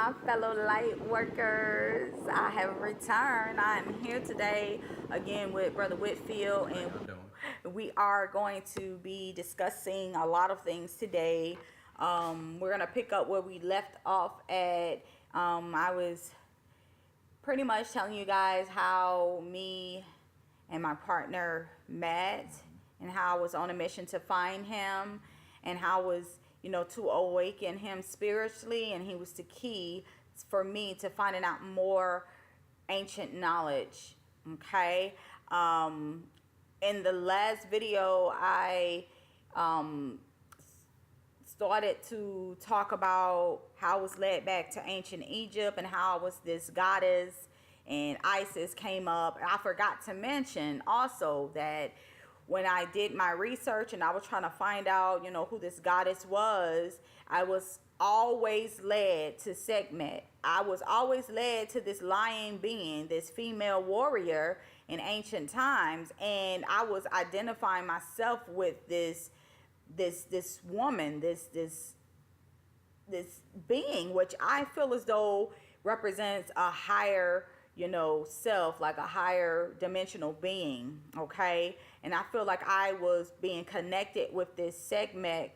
my fellow light workers. I have returned. I am here today again with Brother Whitfield, and we are going to be discussing a lot of things today. We're going to pick up where we left off at. I was pretty much telling you guys how me and my partner met and how I was on a mission to find him and how I was to awaken him spiritually, and he was the key for me to finding out more ancient knowledge. Okay. In the last video, I started to talk about how I was led back to ancient Egypt and how I was this goddess, and Isis came up. I forgot to mention also that when I did my research and I was trying to find out, who this goddess was, I was always led to Sekhmet. I was always led to this lion being, this female warrior in ancient times, and I was identifying myself with this woman, this being, which I feel as though represents a higher self, like a higher dimensional being. Okay. And I feel like I was being connected with this segment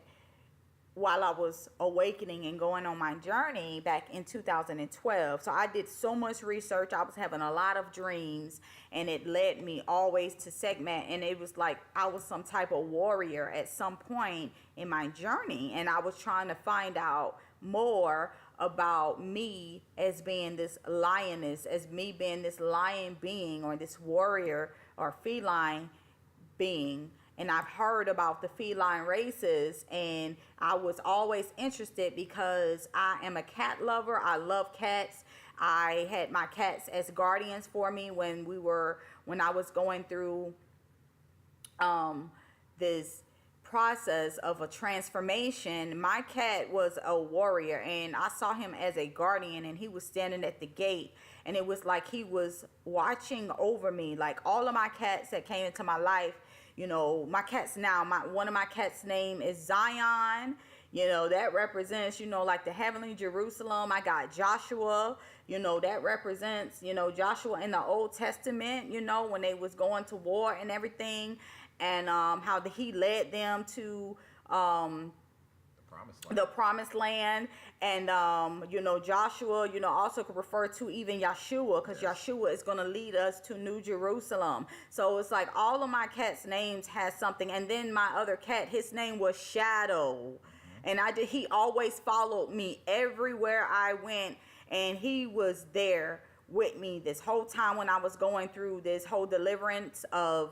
while I was awakening and going on my journey back in 2012. So I did so much research. I was having a lot of dreams, and it led me always to segment. And it was like I was some type of warrior at some point in my journey, and I was trying to find out more about me as being this lioness, as me being this lion being, or this warrior or feline being. And I've heard about the feline races, and I was always interested because I am a cat lover. I love cats. I had my cats as guardians for me when I was going through this process of a transformation. My cat was a warrior, and I saw him as a guardian, and he was standing at the gate, and it was like he was watching over me. Like all of my cats that came into my life, my cats now, one of my cats' name is Zion. That represents, like the heavenly Jerusalem. I got Joshua, that represents, Joshua in the Old Testament, when they was going to war and everything, and how he led them to the promised land. And Joshua also could refer to even Yeshua, because Yeshua is going to lead us to New Jerusalem. So it's like all of my cats' names has something. And then my other cat, his name was Shadow, and he always followed me everywhere I went, and he was there with me this whole time when I was going through this whole deliverance of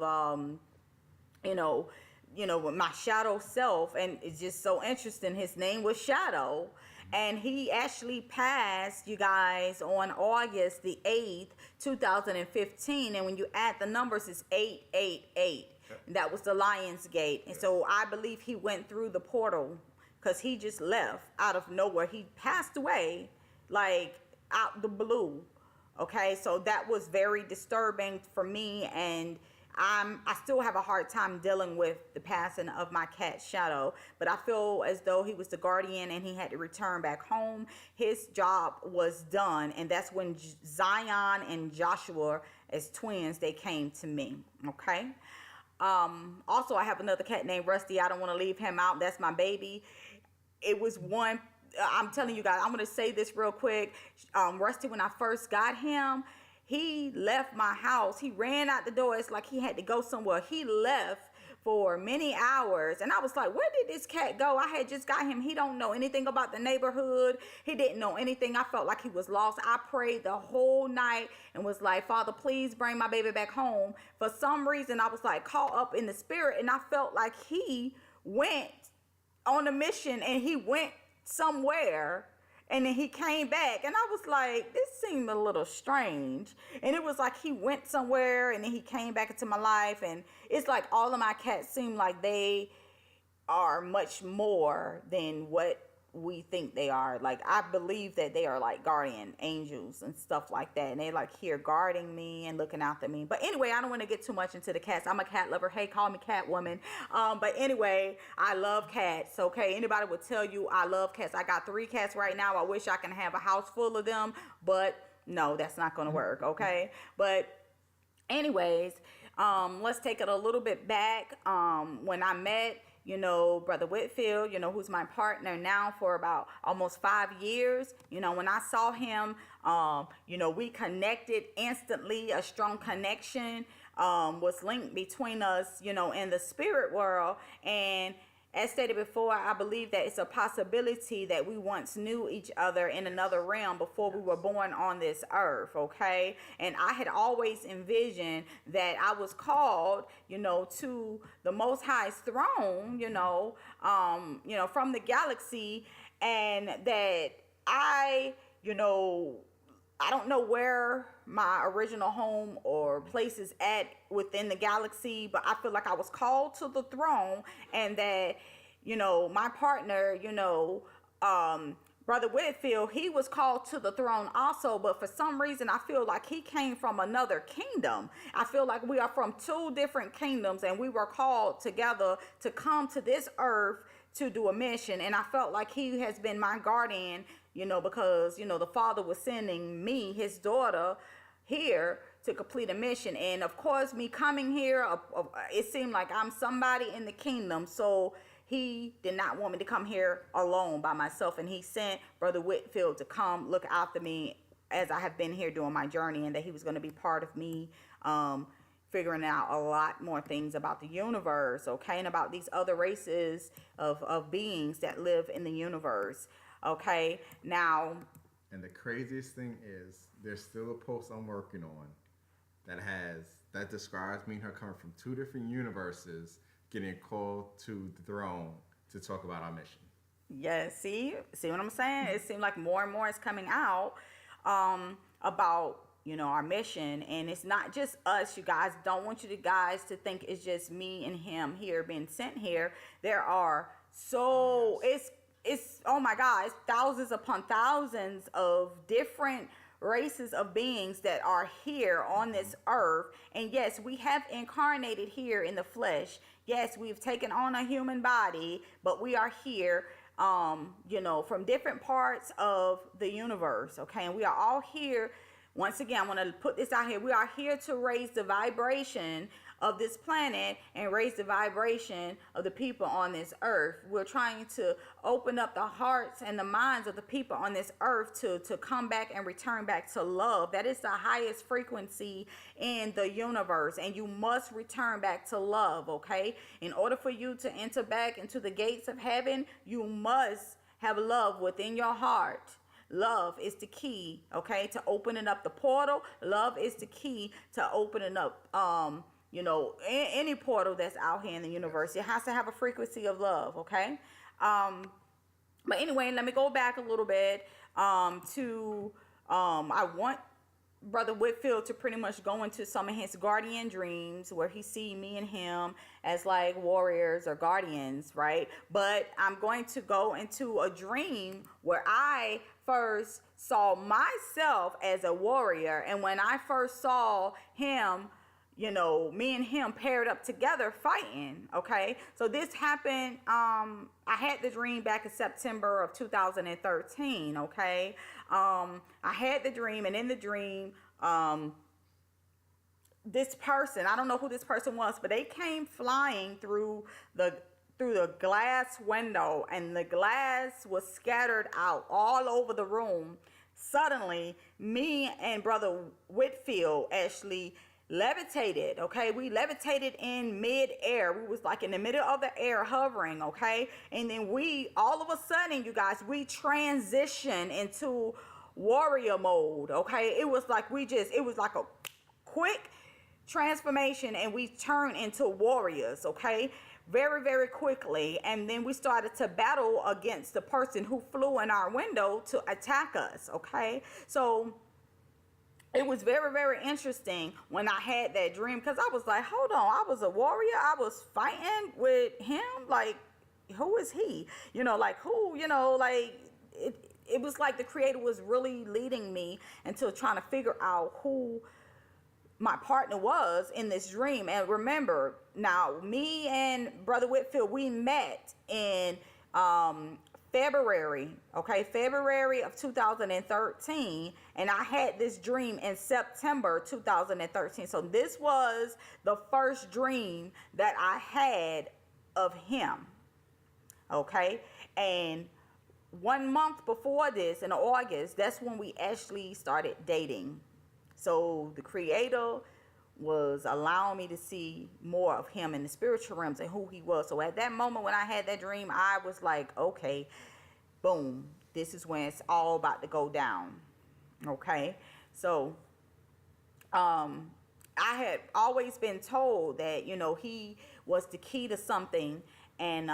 with my shadow self. And it's just so interesting. His name was Shadow, and he actually passed, you guys, on August the 8th, 2015. And when you add the numbers, it's 888. That was the Lion's Gate. And so I believe he went through the portal, because he just left out of nowhere. He passed away like out the blue. Okay, so that was very disturbing for me, and I still have a hard time dealing with the passing of my cat Shadow, but I feel as though he was the guardian and he had to return back home. His job was done, and that's when Zion and Joshua, as twins, they came to me. Okay. Also, I have another cat named Rusty. I don't want to leave him out. That's my baby. It was one. I'm telling you guys, I'm going to say this real quick. Rusty, when I first got him, he left my house. He ran out the door. It's like he had to go somewhere. He left for many hours, and I was like, where did this cat go? I had just got him. He don't know anything about the neighborhood. He didn't know anything. I felt like he was lost. I prayed the whole night and was like, Father, please bring my baby back home. For some reason, I was like caught up in the spirit, and I felt like he went on a mission, and he went somewhere, and then he came back, and I was like, this seemed a little strange. And it was like he went somewhere, and then he came back into my life. And it's like all of my cats seem like they are much more than what we think they are. Like, I believe that they are like guardian angels and stuff like that, and they like here guarding me and looking after me. But anyway, I don't want to get too much into the cats. I'm a cat lover. Hey, call me Catwoman. But anyway, I love cats. Okay, anybody would tell you I love cats. I got 3 cats right now. I wish I can have a house full of them, but no, that's not going to work. Okay, but anyways, let's take it a little bit back. When I met, Brother Whitfield, who's my partner now for about almost 5 years. When I saw him, we connected instantly. A strong connection was linked between us, in the spirit world. And as stated before, I believe that it's a possibility that we once knew each other in another realm before we were born on this earth, okay? And I had always envisioned that I was called, to the Most High's throne, from the galaxy, and that I don't know where my original home or place is at within the galaxy, but I feel like I was called to the throne, and that, my partner, Brother Whitfield, he was called to the throne also, but for some reason, I feel like he came from another kingdom. I feel like we are from 2 different kingdoms, and we were called together to come to this earth to do a mission. And I felt like he has been my guardian, because, the Father was sending me, his daughter, here to complete a mission. And of course, me coming here, it seemed like I'm somebody in the kingdom. So he did not want me to come here alone by myself. And he sent Brother Whitfield to come look after me as I have been here doing my journey, and that he was going to be part of me, figuring out a lot more things about the universe, okay, and about these other races of beings that live in the universe, okay. Now, and the craziest thing is, there's still a post I'm working on that describes me and her coming from 2 different universes, getting called to the throne to talk about our mission. Yeah, see what I'm saying? It seems like more and more is coming out about our mission. And it's not just us, you guys. Don't want you guys to think it's just me and him here being sent here. There are it's oh my God, it's thousands upon thousands of different races of beings that are here on this earth. And yes, we have incarnated here in the flesh. Yes, we've taken on a human body, but we are here from different parts of the universe, okay? And we are all here. Once again, I want to put this out here. We are here to raise the vibration of this planet and raise the vibration of the people on this earth. We're trying to open up the hearts and the minds of the people on this earth to come back and return back to love. That is the highest frequency in the universe, and you must return back to love, okay? In order for you to enter back into the gates of heaven, you must have love within your heart. Love is the key, okay, to opening up the portal. Love is the key to opening up, any portal that's out here in the universe. It has to have a frequency of love, okay? But anyway, let me go back a little bit to, I want Brother Whitfield to pretty much go into some of his guardian dreams where he see me and him as like warriors or guardians, right? But I'm going to go into a dream where I first saw myself as a warrior. And when I first saw him, me and him paired up together fighting, okay? So this happened, I had the dream back in September of 2013, okay? I had the dream, and in the dream, this person, I don't know who this person was, but they came flying through the glass window, and the glass was scattered out all over the room. Suddenly, me and Brother Whitfield actually levitated, okay? We levitated in mid-air. We was like in the middle of the air hovering, okay? And then all of a sudden, you guys, we transitioned into warrior mode, okay? It was like it was like a quick transformation, and we turned into warriors, okay? Very, very quickly. And then we started to battle against the person who flew in our window to attack us, okay? So it was very, very interesting when I had that dream, because I was like, hold on, I was a warrior, I was fighting with him, like, who is he? You know, like who, you know, like it was like the Creator was really leading me into trying to figure out who my partner was in this dream. And remember, now me and Brother Whitfield, we met in February, okay, February of 2013, and I had this dream in September 2013. So this was the first dream that I had of him, okay? And 1 month before this, in August, that's when we actually started dating. So the Creator was allowing me to see more of him in the spiritual realms and who he was. So at that moment when I had that dream, I was like, okay, boom, this is when it's all about to go down. Okay, so I had always been told that, you know, he was the key to something. And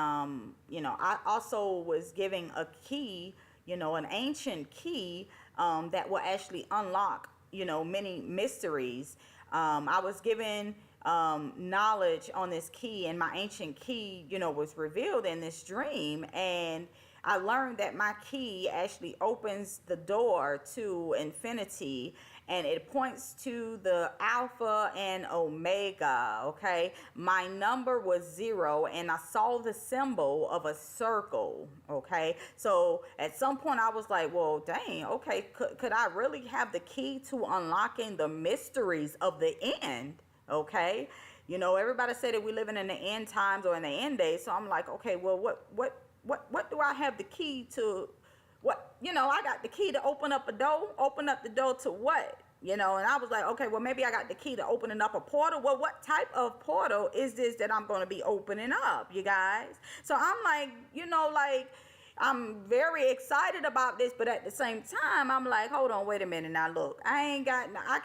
you know, I also was giving a key, you know, an ancient key that will actually unlock, you know, many mysteries. I was given knowledge on this key, and my ancient key, you know, was revealed in this dream. And I learned that my key actually opens the door to infinity, and it points to the Alpha and Omega, okay? My number was 0, and I saw the symbol of a circle, okay? So at some point I was like, well, dang, okay, could I really have the key to unlocking the mysteries of the end, okay? You know, everybody said that we're living in the end times or in the end days, so I'm like, okay, well, what do I have the key to? What, you know, I got the key to open up a door. Open up the door to what? You know, and I was like, okay, well, maybe I got the key to opening up a portal. Well, what type of portal is this that I'm going to be opening up, you guys? So I'm like, you know, like, I'm very excited about this, but at the same time, I'm like, hold on, wait a minute now, look, I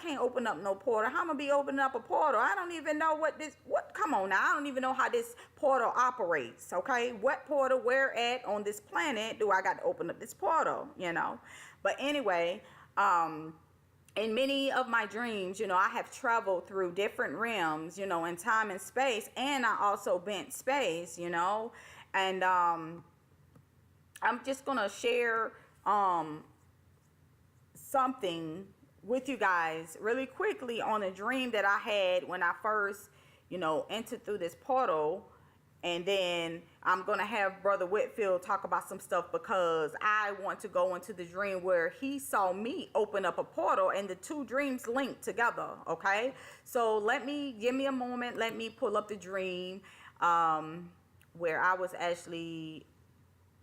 can't open up no portal. How am I gonna be opening up a portal? I don't even know come on now, I don't even know how this portal operates, okay? What portal, where at on this planet do I got to open up this portal, you know? But anyway, in many of my dreams, you know, I have traveled through different realms, you know, in time and space, and I also bent space, you know, and, I'm just going to share something with you guys really quickly on a dream that I had when I first, you know, entered through this portal. And then I'm going to have Brother Whitfield talk about some stuff, because I want to go into the dream where he saw me open up a portal, and the two dreams linked together, okay? So give me a moment. Let me pull up the dream where I was actually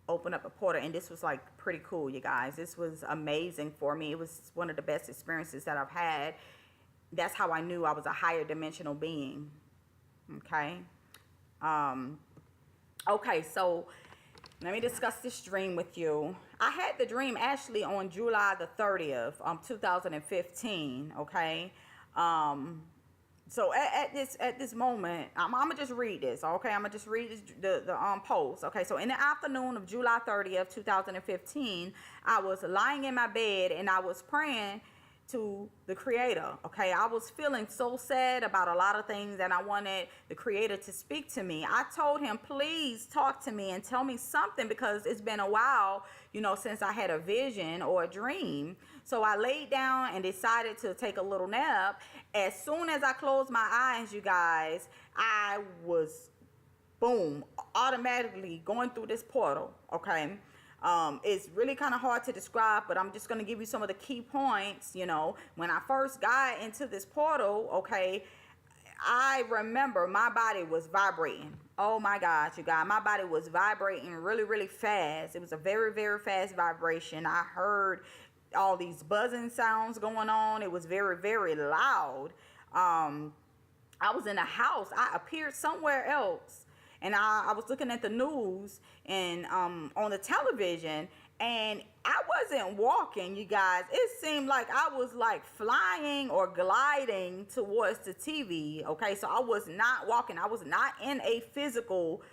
open up a portal, and this was like pretty cool, you guys. This was amazing for me. It was one of the best experiences that I've had. That's how I knew I was a higher dimensional being. Okay. Okay, so let me discuss this dream with you. I had the dream actually on July the 30th, 2015. Okay. So at this moment, I'm gonna just read this, okay? I'm gonna just read the post, okay? So in the afternoon of July 30th, 2015, I was lying in my bed and I was praying to the Creator, okay? I was feeling so sad about a lot of things, and I wanted the Creator to speak to me. I told him, please talk to me and tell me something, because it's been a while, you know, since I had a vision or a dream. So I laid down and decided to take a little nap. As soon as I closed my eyes, you guys, I was, boom, automatically going through this portal, okay? It's really kind of hard to describe, but I'm just going to give you some of the key points. You know, when I first got into this portal, okay, I remember my body was vibrating. Oh my gosh, you guys, my body was vibrating really, really fast. It was a very, very fast vibration. I heard all these buzzing sounds going on. It was very, very loud. I was in a house. I appeared somewhere else. And I was looking at the news and on the television, and I wasn't walking, you guys. It seemed like I was like flying or gliding towards the TV, okay? So I was not walking. I was not in a physical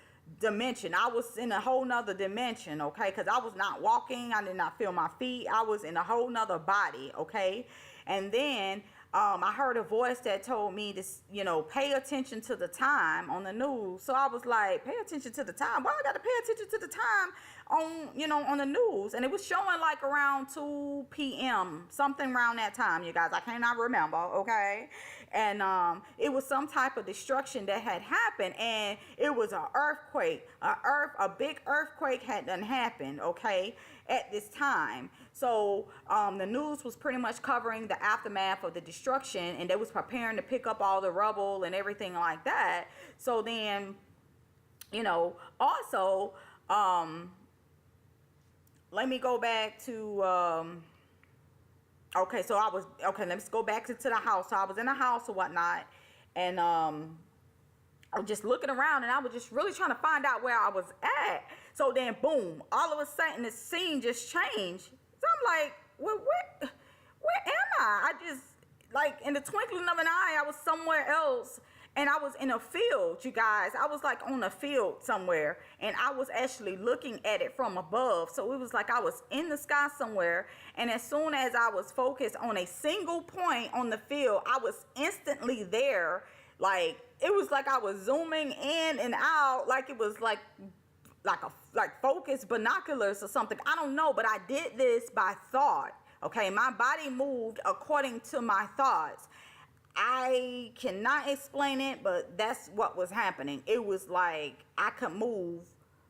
dimension. I was in a whole nother dimension, okay? Because I was not walking. I did not feel my feet. I was in a whole nother body, okay? And then I heard a voice that told me to, pay attention to the time on the news. So I was like, pay attention to the time? Why I got to pay attention to the time on the news? And it was showing like around 2 p.m., something around that time, you guys. I cannot remember, okay? And it was some type of destruction that had happened, and it was an earthquake. A big earthquake had done happened, okay, at this time. So the news was pretty much covering the aftermath of the destruction, and they was preparing to pick up all the rubble and everything like that. So then, also, let me go back to, okay, let's go back to the house. So I was in the house or whatnot, and I was just looking around, and I was just really trying to find out where I was at. So then, boom, all of a sudden, the scene just changed. So I'm like, where am I? I just, like, in the twinkling of an eye, I was somewhere else, and I was in a field, you guys. I was, like, on a field somewhere, and I was actually looking at it from above. So it was like I was in the sky somewhere, and as soon as I was focused on a single point on the field, I was instantly there. Like, it was like I was zooming in and out, like it was like focused binoculars or something. I don't know, but I did this by thought. Okay, my body moved according to my thoughts. I cannot explain it, but that's what was happening. It was like I could move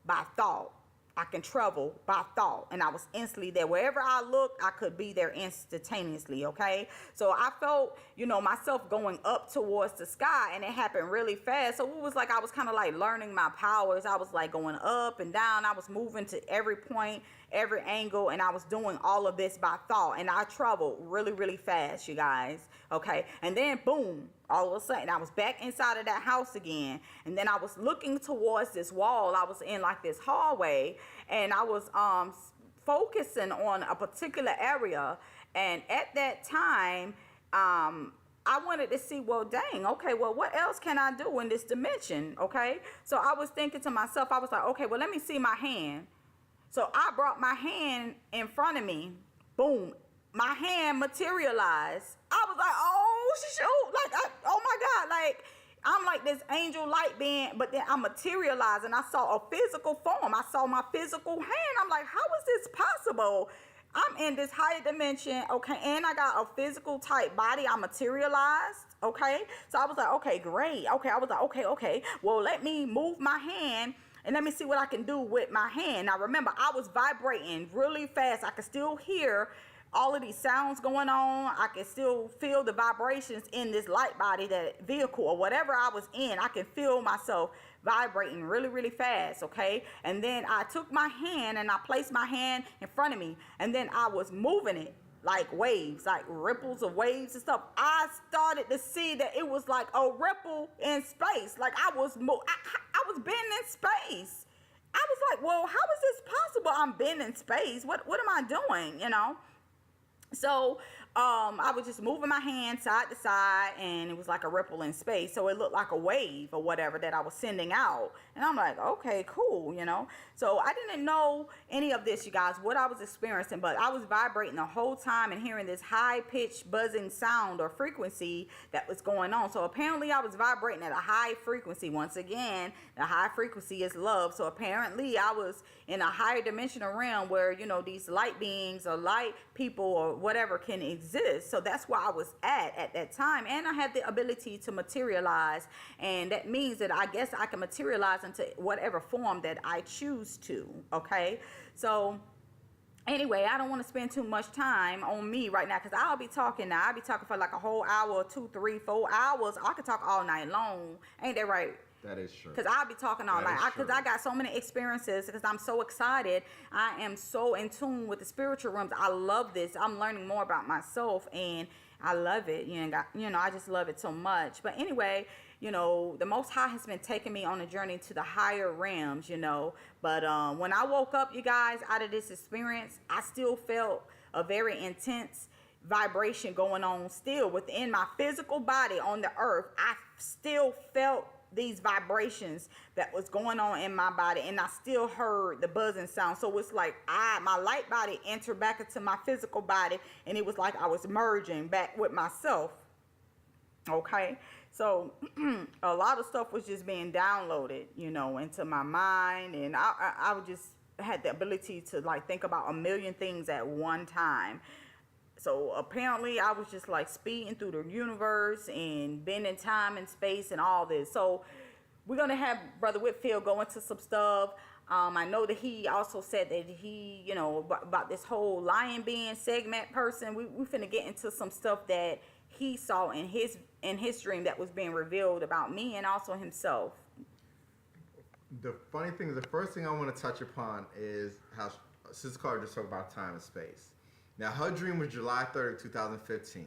by thought. I can travel by thought, and I was instantly there. Wherever I looked, I could be there instantaneously, okay? So I felt, myself going up towards the sky, and it happened really fast. So it was like I was kind of like learning my powers. I was like going up and down. I was moving to every point, every angle, and I was doing all of this by thought, and I traveled really, really fast, you guys, okay? And then, boom, all of a sudden, I was back inside of that house again, and then I was looking towards this wall. I was in like this hallway, and I was focusing on a particular area, and at that time, I wanted to see, well, dang, okay, well, what else can I do in this dimension, okay? So I was thinking to myself, I was like, okay, well, let me see my hand. So I brought my hand in front of me. Boom. My hand materialized. I was like, oh, shoot. Like, oh, my God. Like, I'm like this angel light being, but then I materialized, and I saw a physical form. I saw my physical hand. I'm like, how is this possible? I'm in this higher dimension, okay, and I got a physical type body. I materialized, okay? So I was like, okay, great. Okay, I was like, okay. Well, let me move my hand, and let me see what I can do with my hand. Now, remember, I was vibrating really fast. I could still hear all of these sounds going on. I can still feel the vibrations in this light body, that vehicle or whatever I was in. I can feel myself vibrating really, really fast, okay? And then I took my hand and I placed my hand in front of me, and then I was moving it like waves, like ripples of waves and stuff. I started to see that it was like a ripple in space. Like I was bending in space. I was like, well, how is this possible? I'm bending in space. What am I doing, So I was just moving my hand side to side, and it was like a ripple in space. So it looked like a wave or whatever that I was sending out. And I'm like, okay, cool, So I didn't know any of this, you guys, what I was experiencing, but I was vibrating the whole time and hearing this high-pitched buzzing sound or frequency that was going on. So apparently I was vibrating at a high frequency. Once again, the high frequency is love. So apparently I was in a higher dimensional realm where, these light beings or light people or whatever can exist. So that's where I was at that time, and I have the ability to materialize, and that means that I guess I can materialize into whatever form that I choose to, okay? So anyway, I don't want to spend too much time on me right now, because I'll be talking for like a whole hour, 2, 3, 4 hours. I could talk all night long. Ain't that right? That is true. Because I'll be talking all night. Because I got so many experiences. Because I'm so excited. I am so in tune with the spiritual realms. I love this. I'm learning more about myself, and I love it. I just love it so much. But anyway, the Most High has been taking me on a journey to the higher realms. But when I woke up, you guys, out of this experience, I still felt a very intense vibration going on still within my physical body on the earth. I still felt these vibrations that was going on in my body, and I still heard the buzzing sound. So it's like my light body entered back into my physical body, and it was like I was merging back with myself. Okay, so a lot of stuff was just being downloaded, into my mind, and I would just had the ability to like think about a million things at one time. So apparently, I was just like speeding through the universe and bending time and space and all this. So we're gonna have Brother Whitfield go into some stuff. I know that he also said that he, about this whole lion being segment person. We finna get into some stuff that he saw in his dream that was being revealed about me and also himself. The funny thing is, the first thing I want to touch upon is how Sister Carter just talked about time and space. Now, her dream was July 3rd, 2015.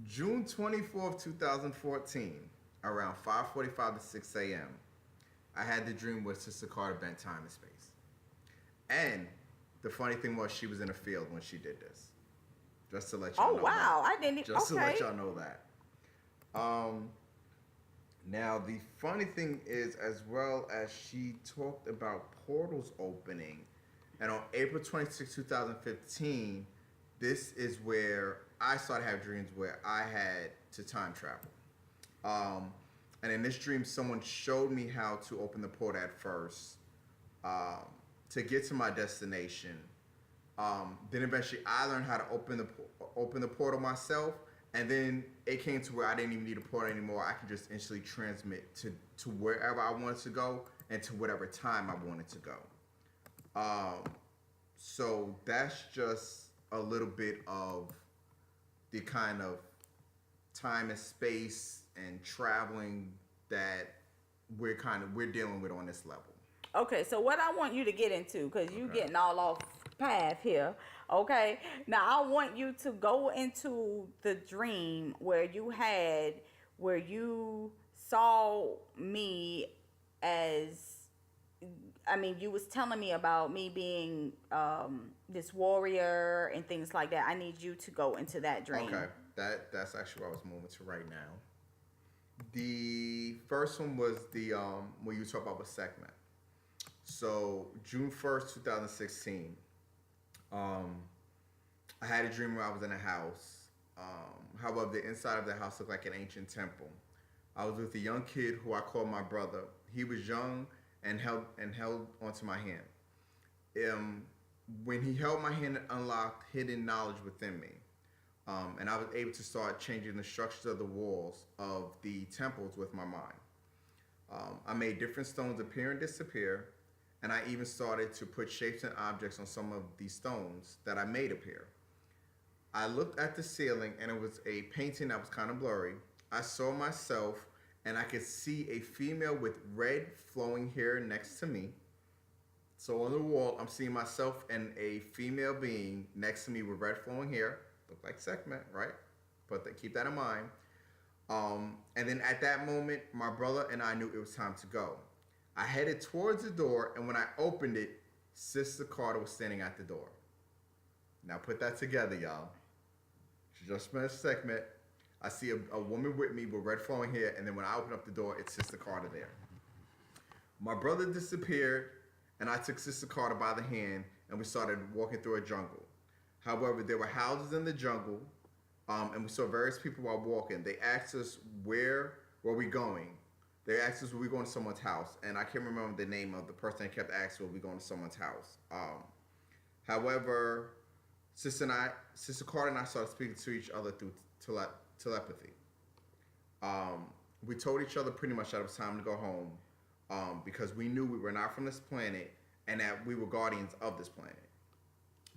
June 24th, 2014, around 5:45 to 6 a.m., I had the dream where Sister Carter bent time and space. And the funny thing was, she was in a field when she did this. Just to let y'all know. Oh wow, that. I didn't even. Just Okay. to let y'all know that. Now, the funny thing is, as well as she talked about portals opening, and on April 26, 2015, this is where I started having dreams where I had to time travel. And in this dream, someone showed me how to open the portal at first to get to my destination. Then eventually, I learned how to open the portal myself, and then it came to where I didn't even need a portal anymore. I could just instantly transmit to wherever I wanted to go and to whatever time I wanted to go. So that's just a little bit of the kind of time and space and traveling that we're dealing with on this level. Okay, so what I want you to get into, because you Okay. getting all off path here. Okay, now I want you to go into the dream where you saw me as, you was telling me about me being this warrior and things like that. I need you to go into that dream. Okay, that's actually what I was moving to right now. The first one was the when you talk about the segment. So June 1st, 2016, I had a dream where I was in a house. However, the inside of the house looked like an ancient temple. I was with a young kid who I called my brother. He was young and held onto my hand. When he held my hand, it unlocked hidden knowledge within me. And I was able to start changing the structures of the walls of the temples with my mind. I made different stones appear and disappear, and I even started to put shapes and objects on some of these stones that I made appear. I looked at the ceiling, and it was a painting that was kind of blurry. I saw myself, and I could see a female with red flowing hair next to me. So on the wall, I'm seeing myself and a female being next to me with red flowing hair. Look like segment, right? But keep that in mind. And then at that moment, my brother and I knew it was time to go. I headed towards the door, and when I opened it, Sister Carter was standing at the door. Now put that together, y'all. She just finished a segment. I see a woman with me with red flowing hair, and then when I open up the door, it's Sister Carter there. My brother disappeared, and I took Sister Carter by the hand, and we started walking through a jungle. However, there were houses in the jungle, and we saw various people while walking. They asked us where were we going. They asked us were we going to someone's house, and I can't remember the name of the person that kept asking were we going to someone's house. However, Sister Carter and I started speaking to each other through telepathy. We told each other pretty much that it was time to go home because we knew we were not from this planet and that we were guardians of this planet.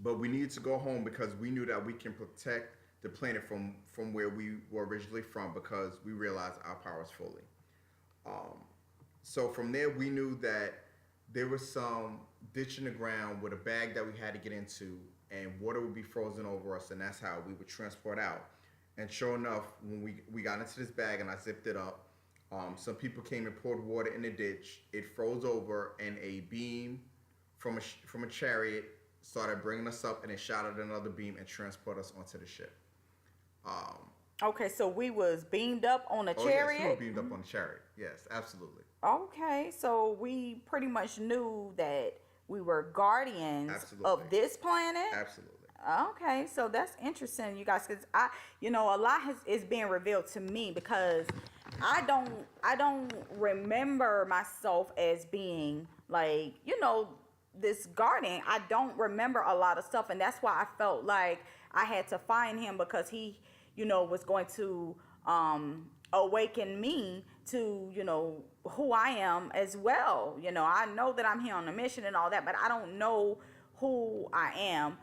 But we needed to go home because we knew that we can protect the planet from where we were originally from because we realized our powers fully. So from there, we knew that there was some ditch in the ground with a bag that we had to get into, and water would be frozen over us, and that's how we would transport out. And sure enough, when we got into this bag and I zipped it up, some people came and poured water in the ditch. It froze over, and a beam from a chariot started bringing us up, and it shot out another beam and transported us onto the ship. Okay, so we was beamed up on a chariot? Yes, we were beamed up on a chariot. Yes, absolutely. Okay, so we pretty much knew that we were guardians Absolutely. of this planet? Absolutely. Okay, so that's interesting, you guys, because a lot is being revealed to me because I don't remember myself as being like, this guardian. I don't remember a lot of stuff, and that's why I felt like I had to find him because he, was going to awaken me to, who I am as well. I know that I'm here on a mission and all that, but I don't know who I am.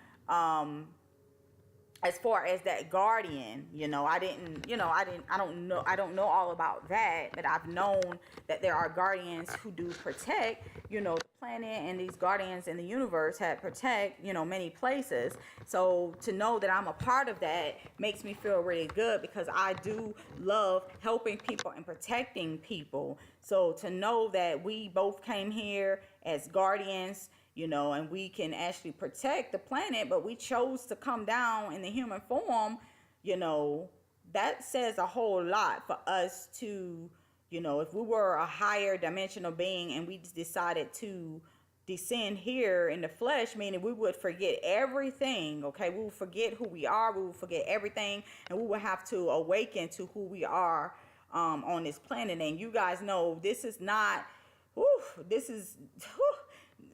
As far as that guardian, I don't know all about that, but I've known that there are guardians who do protect, the planet, and these guardians in the universe have protect, many places. So to know that I'm a part of that makes me feel really good because I do love helping people and protecting people. So to know that we both came here as guardians, and we can actually protect the planet, but we chose to come down in the human form, that says a whole lot for us to, if we were a higher dimensional being and we decided to descend here in the flesh, meaning we would forget everything, okay? We will forget who we are, we will forget everything, and we will have to awaken to who we are on this planet. And you guys know this is not, whew, this is,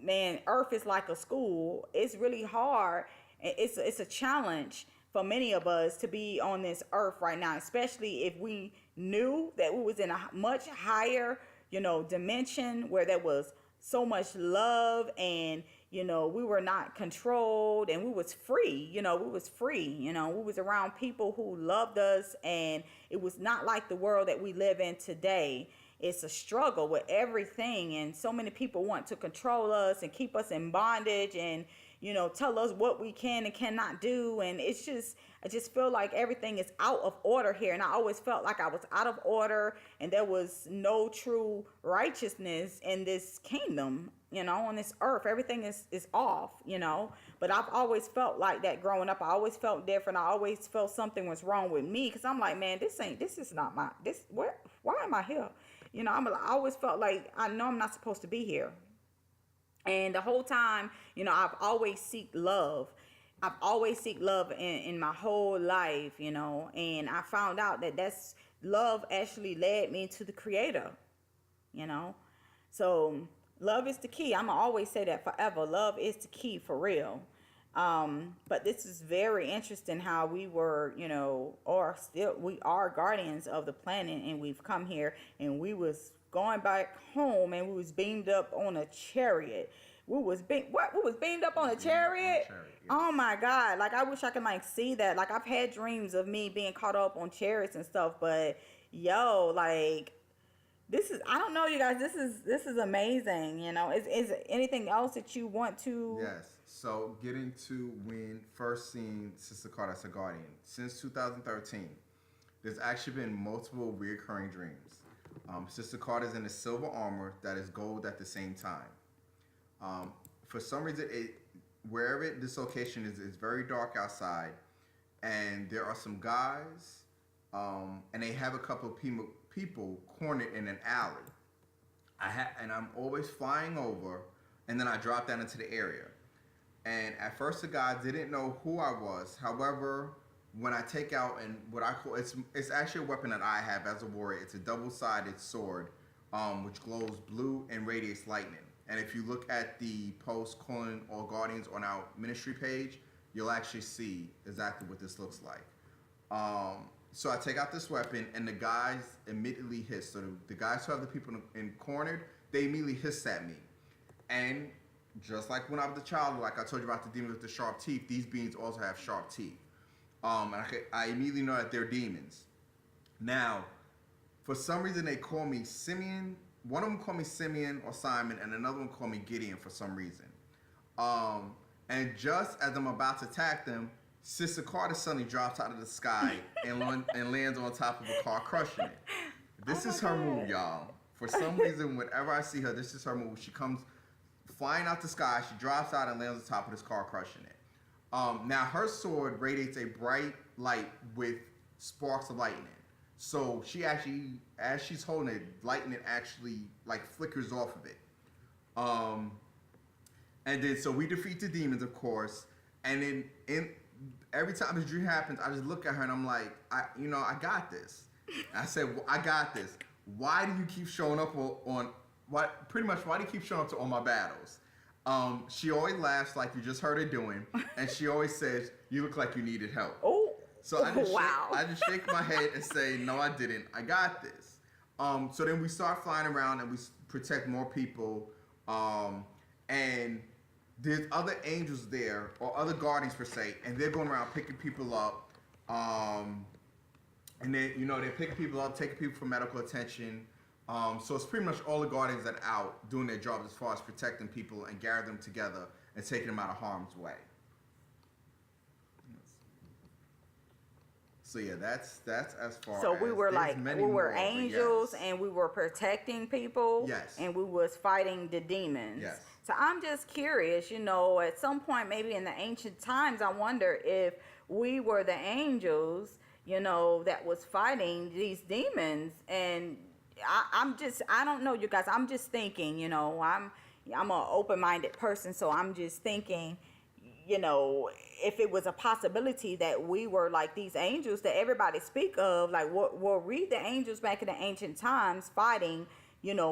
man, Earth is like a school. It's really hard. It's a challenge for many of us to be on this earth right now, especially if we knew that we was in a much higher, dimension where there was so much love and, we were not controlled and we was free, we was around people who loved us, and it was not like the world that we live in today. It's a struggle with everything, and so many people want to control us and keep us in bondage and, tell us what we can and cannot do. And I just feel like everything is out of order here. And I always felt like I was out of order and there was no true righteousness in this kingdom, on this earth. Everything is off, but I've always felt like that growing up. I always felt different. I always felt something was wrong with me because I'm like, man, this is not why am I here? I always felt like I know I'm not supposed to be here. And the whole time, I've always seek love. I've always seek love in my whole life, and I found out that that's love actually led me to the creator, you know. So love is the key. I'm going to always say that forever. Love is the key for real. But this is very interesting how we were, or still we are guardians of the planet, and we've come here and we was going back home and we was beamed up on a chariot. We was beamed up on a chariot. Yes. Oh my God. Like I wish I could see that. Like I've had dreams of me being caught up on chariots and stuff, but this is, I don't know, you guys, this is amazing. Is anything else that you want to? Yes. So getting to when first seeing Sister Carter as a guardian since 2013, there's actually been multiple reoccurring dreams. Sister Carter's in a silver armor that is gold at the same time. For some reason, wherever this location is, it's very dark outside, and there are some guys, and they have a couple of people cornered in an alley. And I'm always flying over, and then I drop down into the area. And at first, the guy didn't know who I was. However, when I take out and what I call it's actually a weapon that I have as a warrior. It's a double-sided sword, which glows blue and radiates lightning. And if you look at the post calling all guardians on our ministry page, you'll actually see exactly what this looks like. So I take out this weapon, and the guys immediately hiss. So the guys who have the people in cornered, they immediately hiss at me. And just like when I was a child, like I told you about the demon with the sharp teeth, these beings also have sharp teeth. And I immediately know that they're demons. Now, for some reason, they call me Simeon. One of them called me Simeon or Simon, and another one called me Gideon for some reason. And just as I'm about to attack them, Sister Carter suddenly drops out of the sky and lands on top of a car, crushing it. This is her move, y'all. For some reason, whenever I see her, this is her move. She comes flying out the sky, she drops out and lands on top of this car, crushing it. Now, her sword radiates a bright light with sparks of lightning. So she actually, as she's holding it, lightning actually like flickers off of it. And then, so we defeat the demons, of course. And then every time this dream happens, I just look at her and I'm like, I got this. I said, well, I got this. Why do you keep showing up why do you keep showing up to all my battles? She always laughs like you just heard her doing, and she always says, you look like you needed help. Oh, so I just shake my head and say, no, I didn't. I got this. So then we start flying around and we protect more people. And there's other angels there, or other guardians per se, and they're going around picking people up. And then, they're picking people up, taking people for medical attention. So it's pretty much all the guardians that are out doing their jobs as far as protecting people and gathering them together and taking them out of harm's way. So yeah, that's as far. So we were angels, yes. and we were protecting people. Yes. And we was fighting the demons. Yes. So I'm just curious, at some point, maybe in the ancient times, I wonder if we were the angels, that was fighting these demons. And I don't know, you guys. I'm just thinking, I'm an open-minded person, so I'm just thinking, if it was a possibility that we were like these angels that everybody speak of, like we'll read the angels back in the ancient times fighting,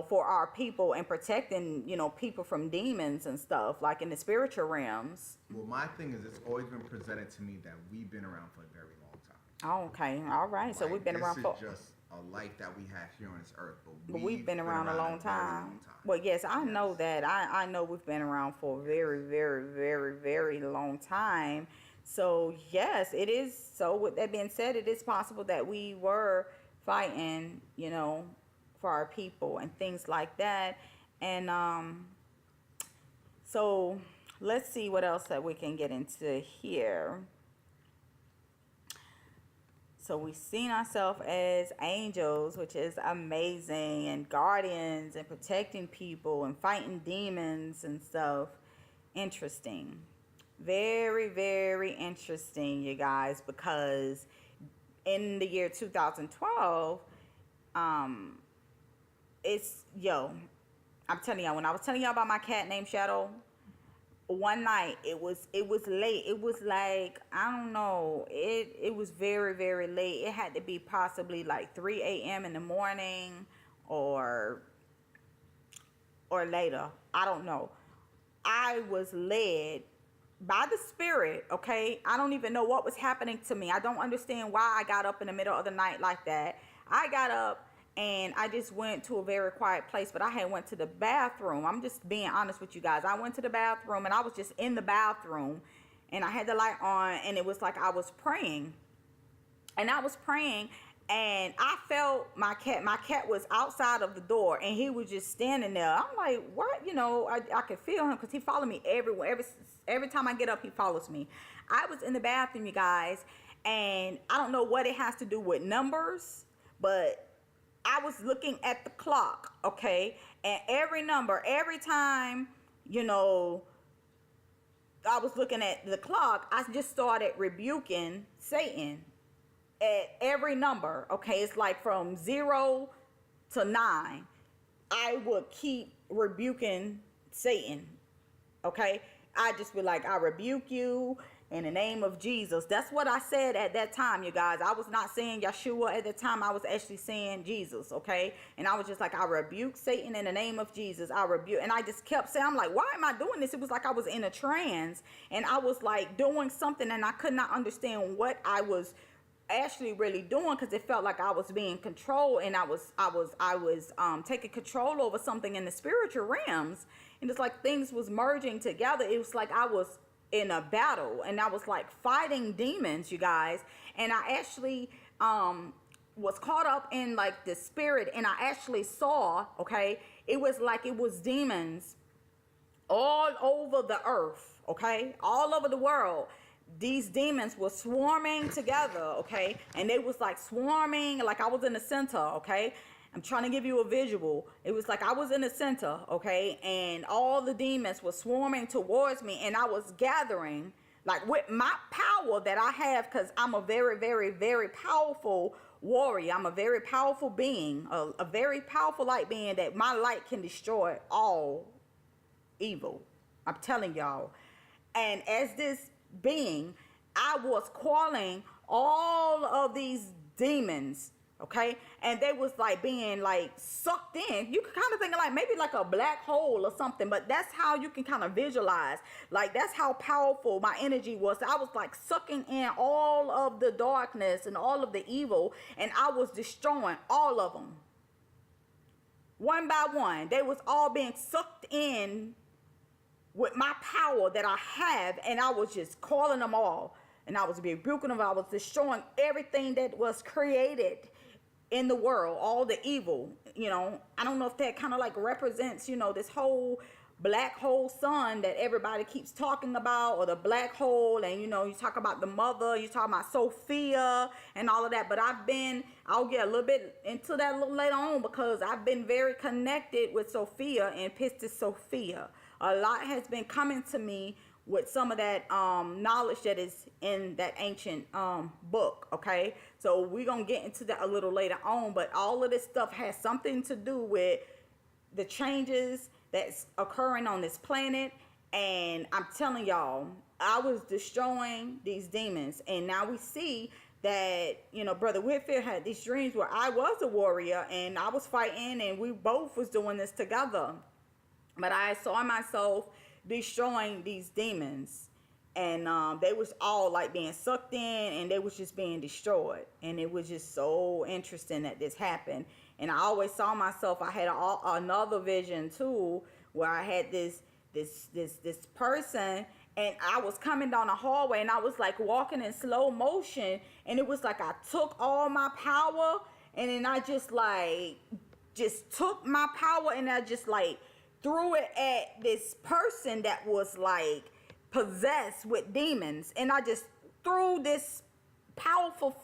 for our people and protecting, people from demons and stuff, like in the spiritual realms. Well, my thing is, it's always been presented to me that we've been around for a very long time. Oh, okay. All right. So we've been around for... This is just a life that we have here on this earth, but we've been around a long time. Well, yes, I know that. I know we've been around for a very, very, very, very long time. So, yes, it is. So, with that being said, it is possible that we were fighting, for our people and things like that. And so, let's see what else that we can get into here. So we've seen ourselves as angels, which is amazing, and guardians and protecting people and fighting demons and stuff. Interesting. Very, very interesting, you guys, because in the year 2012, I'm telling y'all, when I was telling y'all about my cat named Shadow, one night it was late. It was like, I don't know, it was very, very late. It had to be possibly like 3 a.m. in the morning or later. I don't know. I was led by the Spirit, okay? I don't even know what was happening to me. I don't understand why I got up in the middle of the night like that. I got up and I just went to a very quiet place, but I had went to the bathroom. I'm just being honest with you guys. I went to the bathroom and I was just in the bathroom and I had the light on and it was like I was praying. And I was praying and I felt my cat. My cat was outside of the door and he was just standing there. I'm like, what? I could feel him because he followed me everywhere. Every time I get up, he follows me. I was in the bathroom, you guys, and I don't know what it has to do with numbers, but I was looking at the clock, okay? And every number, every time, I was looking at the clock, I just started rebuking Satan at every number, okay? It's like from 0 to 9. I would keep rebuking Satan, okay? I just be like, I rebuke you in the name of Jesus. That's what I said at that time, you guys. I was not saying Yeshua at the time. I was actually saying Jesus, okay? And I was just like, I rebuke Satan in the name of Jesus. I rebuke. And I just kept saying, I'm like, why am I doing this? It was like I was in a trance. And I was like doing something and I could not understand what I was actually really doing because it felt like I was being controlled and I was taking control over something in the spiritual realms. And it's like things was merging together. It was like I was in a battle and I was like fighting demons, you guys. And I actually was caught up in like the spirit and I actually saw, okay, it was like it was demons all over the earth, okay, all over the world. These demons were swarming together, okay, and they was like swarming like I was in the center, okay. I'm trying to give you a visual. It was like I was in the center, okay, and all the demons were swarming towards me, and I was gathering, like with my power that I have, because I'm a very, very, very powerful warrior. I'm a very powerful being, a very powerful light being that my light can destroy all evil. I'm telling y'all. And as this being, I was calling all of these demons, okay, and they was like being like sucked in. You could kind of think of like maybe like a black hole or something, but that's how you can kind of visualize, like that's how powerful my energy was. I was like sucking in all of the darkness and all of the evil, and I was destroying all of them one by one. They was all being sucked in with my power that I have, and I was just calling them all, and I was rebuking them. I was destroying everything that was created in the world, all the evil. I don't know if that kind of like represents, this whole black hole sun that everybody keeps talking about, or the black hole, and you talk about the mother, you talk about Sophia and all of that, but I'll get a little bit into that a little later on, because I've been very connected with Sophia and Pistis Sophia. A lot has been coming to me with some of that knowledge that is in that ancient book, okay? So we're going to get into that a little later on, but all of this stuff has something to do with the changes that's occurring on this planet. And I'm telling y'all, I was destroying these demons, and now we see that, Brother Whitfield had these dreams where I was a warrior and I was fighting, and we both was doing this together. But I saw myself destroying these demons, and they was all like being sucked in, and they was just being destroyed. And it was just so interesting that this happened. And I always saw myself, I had another vision too, where I had this person, and I was coming down the hallway, and I was like walking in slow motion, and it was like I took all my power, and then I just took my power, and I just like threw it at this person that was like possessed with demons, and I just threw this powerful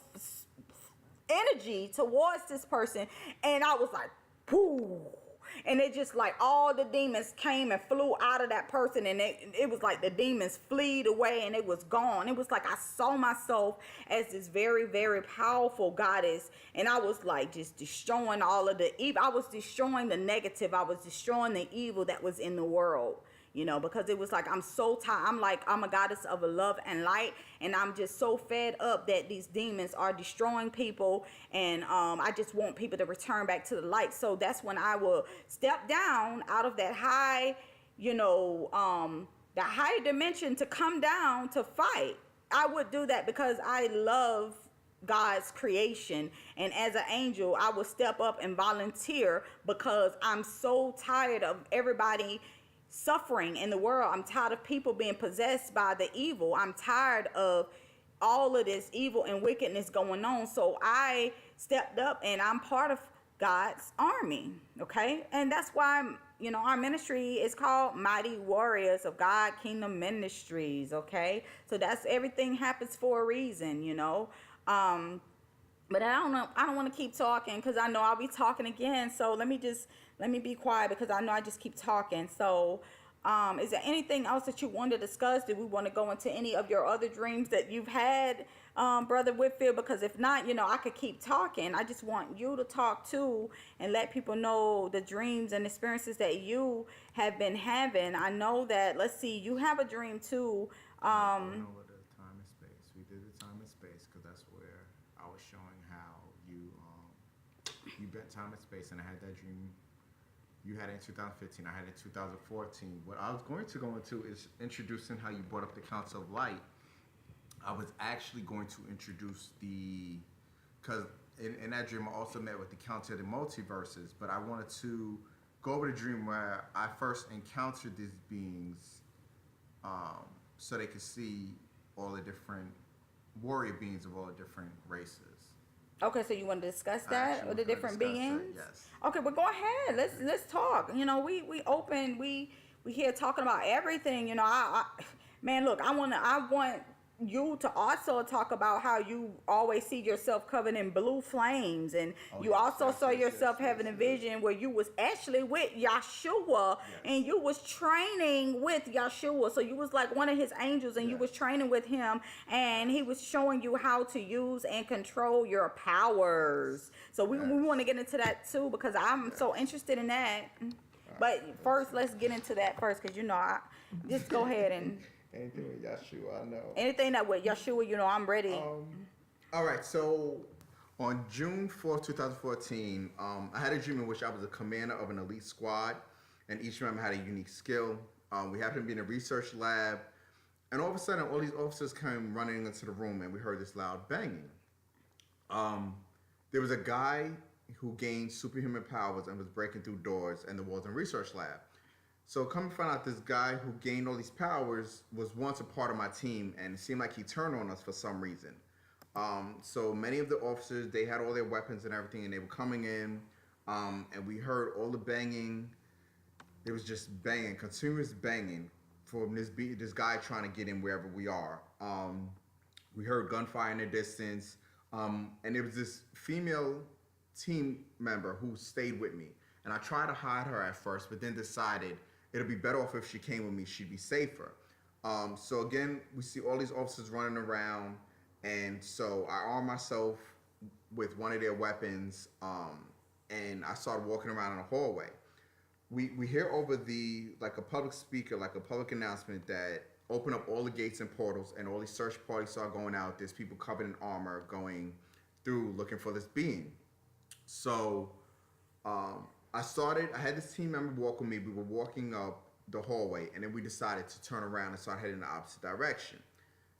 energy towards this person, and I was like, pooh, and it just like all the demons came and flew out of that person, and it was like the demons fleed away, and it was gone. It was like I saw myself as this very, very powerful goddess, and I was like just destroying all of the evil. I was destroying the negative. I was destroying the evil that was in the world. Because it was like, I'm so tired. I'm a goddess of love and light, and I'm just so fed up that these demons are destroying people, and I just want people to return back to the light. So that's when I will step down out of that high, that higher dimension to come down to fight. I would do that because I love God's creation, and as an angel, I would step up and volunteer because I'm so tired of everybody suffering in the world. I'm tired of people being possessed by the evil. I'm tired of all of this evil and wickedness going on. So I stepped up, and I'm part of God's army, okay? And that's why, our ministry is called Mighty Warriors of God Kingdom Ministries, okay? So that's, everything happens for a reason, But I don't want to keep talking, because I know I'll be talking again. So let me be quiet, because I know I just keep talking. So is there anything else that you want to discuss? Do we want to go into any of your other dreams that you've had, Brother Whitfield? Because if not, I could keep talking. I just want you to talk too, and let people know the dreams and experiences that you have been having. I know that, let's see, you have a dream too. I know what the time and space. We did the time and space because that's where I was showing how you bent time and space, and I had that dream. You had it in 2015. I had it in 2014. What I was going to go into is introducing how you brought up the Council of Light. I was actually going to introduce because in that dream I also met with the Council of the Multiverses, but I wanted to go over the dream where I first encountered these beings, so they could see all the different warrior beings of all the different races. Okay, so you want to discuss that with the different beings? Yes. Okay, but go ahead. Let's talk. We open. We here talking about everything. Man, look, I want you to also talk about how you always see yourself covered in blue flames, and you also saw yourself having a vision where you was actually with Yeshua, and you was training with Yeshua. So you was like one of his angels, and you was training with him, and he was showing you how to use and control your powers. So we want to get into that too, because I'm so interested in that. But first, let's get into that first, because I just go ahead and Anything with Yeshua, I know. Anything that with Yeshua, you know, I'm ready. All right, so on June 4th, 2014, I had a dream in which I was a commander of an elite squad, and each member had a unique skill. We happened to be in a research lab, and all of a sudden, all these officers came running into the room, and we heard this loud banging. There was a guy who gained superhuman powers and was breaking through doors and the walls in the research lab. So come to find out, this guy who gained all these powers was once a part of my team, and it seemed like he turned on us for some reason. So many of the officers, they had all their weapons and everything, and they were coming in, and we heard all the banging. It was just banging, continuous banging from this guy trying to get in wherever we are. We heard gunfire in the distance, and there was this female team member who stayed with me, and I tried to hide her at first, but then decided it'll be better off if she came with me. She'd be safer. So again, we see all these officers running around, and so I armed myself with one of their weapons, and I started walking around in the hallway. We hear over like a public speaker, like a public announcement that open up all the gates and portals, and all these search parties start going out. There's people covered in armor going through looking for this being. So I had this team member walk with me. We were walking up the hallway, and then we decided to turn around and start heading in the opposite direction.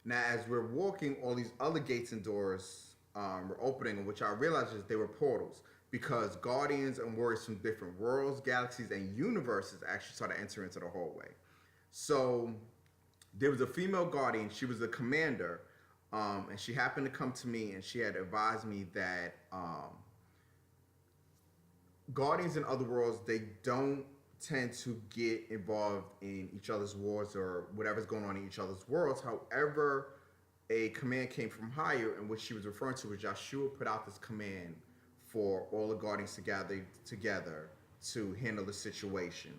Now, as we're walking, all these other gates and doors were opening, which I realized is they were portals, because guardians and warriors from different worlds, galaxies, and universes actually started entering into the hallway. So there was a female guardian. She was a commander, and she happened to come to me, and she had advised me that guardians in other worlds, they don't tend to get involved in each other's wars or whatever's going on in each other's worlds. However, a command came from higher, and what she was referring to was Joshua put out this command for all the guardians to gather together to handle the situation.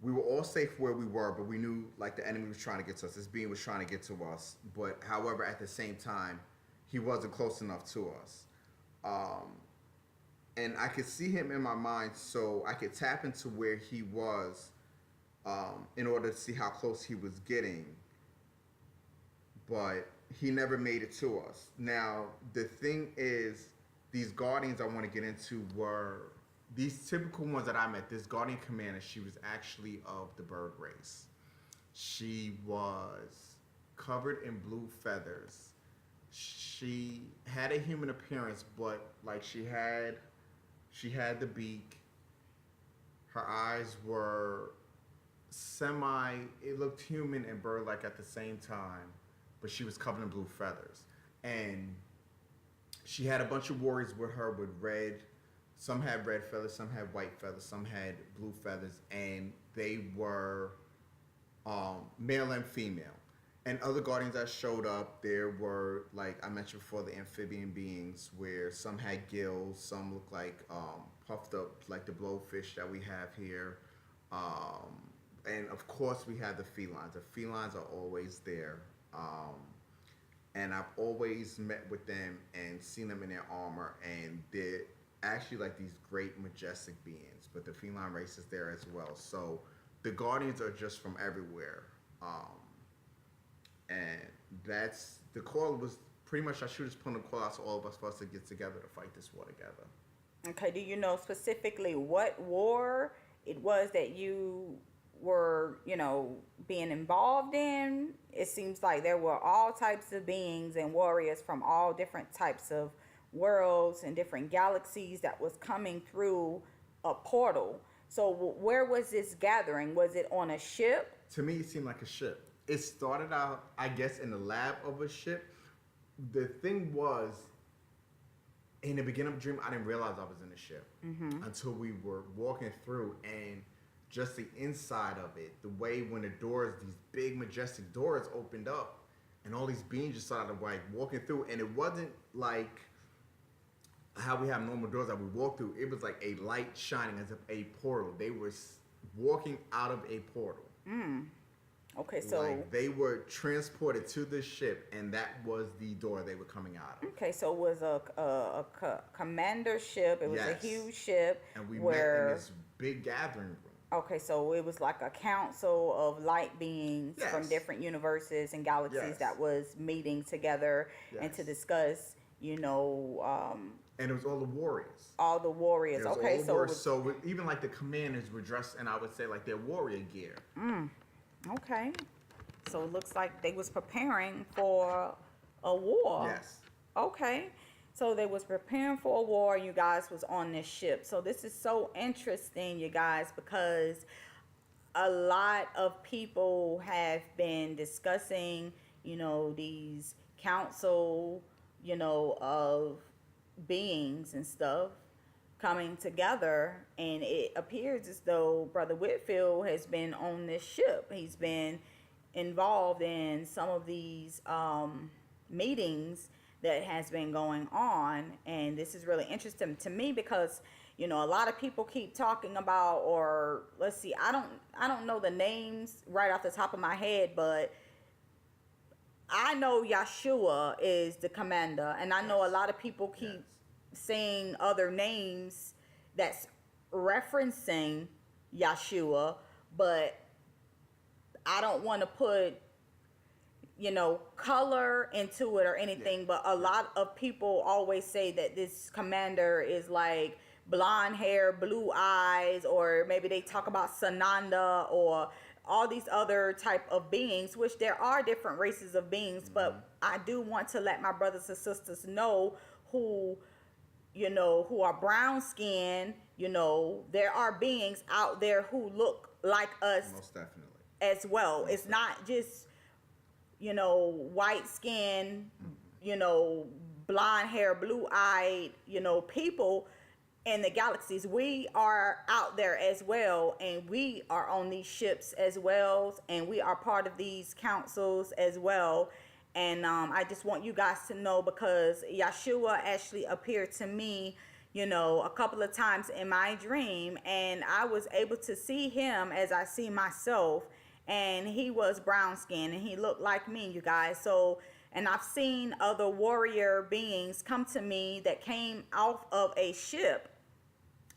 We were all safe where we were, but we knew like the enemy was trying to get to us. This being was trying to get to us, but however, at the same time, he wasn't close enough to us. And I could see him in my mind, so I could tap into where he was in order to see how close he was getting. But he never made it to us. Now, the thing is, these guardians I want to get into were these typical ones that I met. This guardian commander, she was actually of the bird race. She was covered in blue feathers. She had a human appearance, but like she had the beak. Her eyes were it looked human and bird-like at the same time, but she was covered in blue feathers. And she had a bunch of warriors with her with red, some had red feathers, some had white feathers, some had blue feathers, and they were male and female. And other guardians that showed up, there were, like I mentioned before, the amphibian beings, where some had gills, some looked like puffed up, like the blowfish that we have here. And of course, we have the felines. The felines are always there. And I've always met with them and seen them in their armor, and they're actually like these great, majestic beings. But the feline race is there as well. So the guardians are just from everywhere. And that's the call was pretty much I should just put a call out to all of us for us to get together to fight this war together. Okay, do you know specifically what war it was that you were, being involved in? It seems like there were all types of beings and warriors from all different types of worlds and different galaxies that was coming through a portal. So where was this gathering? Was it on a ship? To me, it seemed like a ship. It started out, I guess, in the lab of a ship. The thing was, in the beginning of the dream, I didn't realize I was in a ship until we were walking through, and just the inside of it, the way when the doors, these big majestic doors opened up, and all these beings just started like walking through, and it wasn't like how we have normal doors that we walk through. It was like a light shining as if a portal. They were walking out of a portal. Okay, so like they were transported to the ship, and that was the door they were coming out of. Okay, so it was a commander ship. It was a huge ship. And we met in this big gathering room. Okay, so it was like a council of light beings from Yes. different universes and galaxies Yes. that was meeting together and to Yes. discuss, And it was all the warriors. all the warriors. It was Okay, all the so it warriors. was So even like the commanders were dressed, and I would say like their warrior gear. okay. So it looks like they was preparing for a war. Yes. Okay. So they was preparing for a war and you guys was on this ship. So this is so interesting, you guys, because a lot of people have been discussing, these council, of beings and stuff coming together, and it appears as though Brother Whitfield has been on this ship. He's been involved in some of these meetings that has been going on, and this is really interesting to me because a lot of people keep talking about, or let's see, I don't know the names right off the top of my head, but I know Yeshua is the commander, and I know a lot of people keep saying other names that's referencing Yeshua, but I don't want to put color into it or anything, but a lot of people always say that this commander is like blonde hair, blue eyes, or maybe they talk about Sananda or all these other type of beings, which there are different races of beings, but I do want to let my brothers and sisters know who who are brown skinned, there are beings out there who look like us Most definitely. as well. It's not just white skin, blonde hair, blue eyed, people in the galaxies. We are out there as well, and we are on these ships as well, and we are part of these councils as well. And I just want you guys to know, because Yeshua actually appeared to me, a couple of times in my dream, and I was able to see him as I see myself. And he was brown skinned and he looked like me, you guys. So, and I've seen other warrior beings come to me that came off of a ship,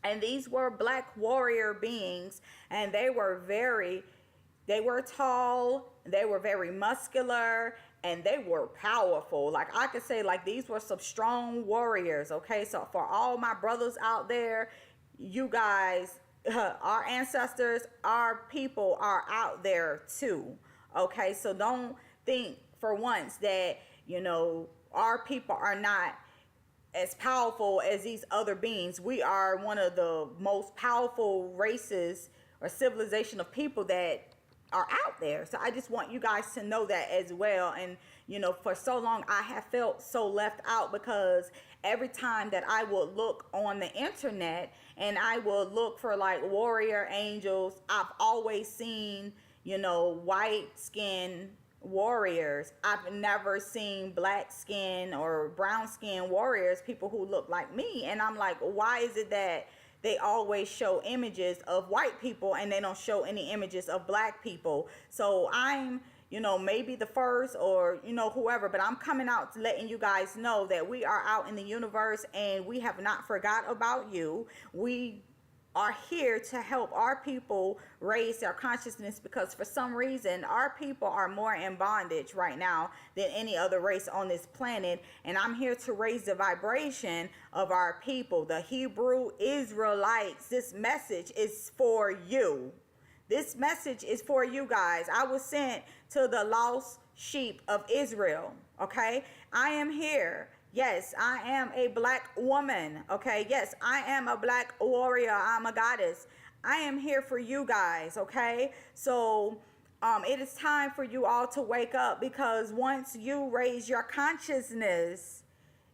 and these were black warrior beings, and they were tall, they were very muscular, and they were powerful. Like I could say, like these were some strong warriors. Okay, so for all my brothers out there, you guys, our ancestors, our people are out there too. Okay, so don't think for once that our people are not as powerful as these other beings. We are one of the most powerful races or civilization of people that are out there. So I just want you guys to know that as well. And for so long I have felt so left out, because every time that I would look on the internet and I would look for like warrior angels, I've always seen white skin warriors. I've never seen black skin or brown skin warriors, people who look like me. And I'm like, why is it that they always show images of white people and they don't show any images of black people? So I'm maybe the first, or whoever, but I'm coming out letting you guys know that we are out in the universe and we have not forgot about you. We are here to help our people raise their consciousness, because for some reason our people are more in bondage right now than any other race on this planet, and I'm here to raise the vibration of our people, the Hebrew Israelites. This message is for you. This message is for you guys. I was sent to the lost sheep of Israel. Okay, I am here. Yes, I am a black woman. Okay, yes, I am a black warrior. I'm a goddess. I am here for you guys. Okay, so it is time for you all to wake up, because once you raise your consciousness,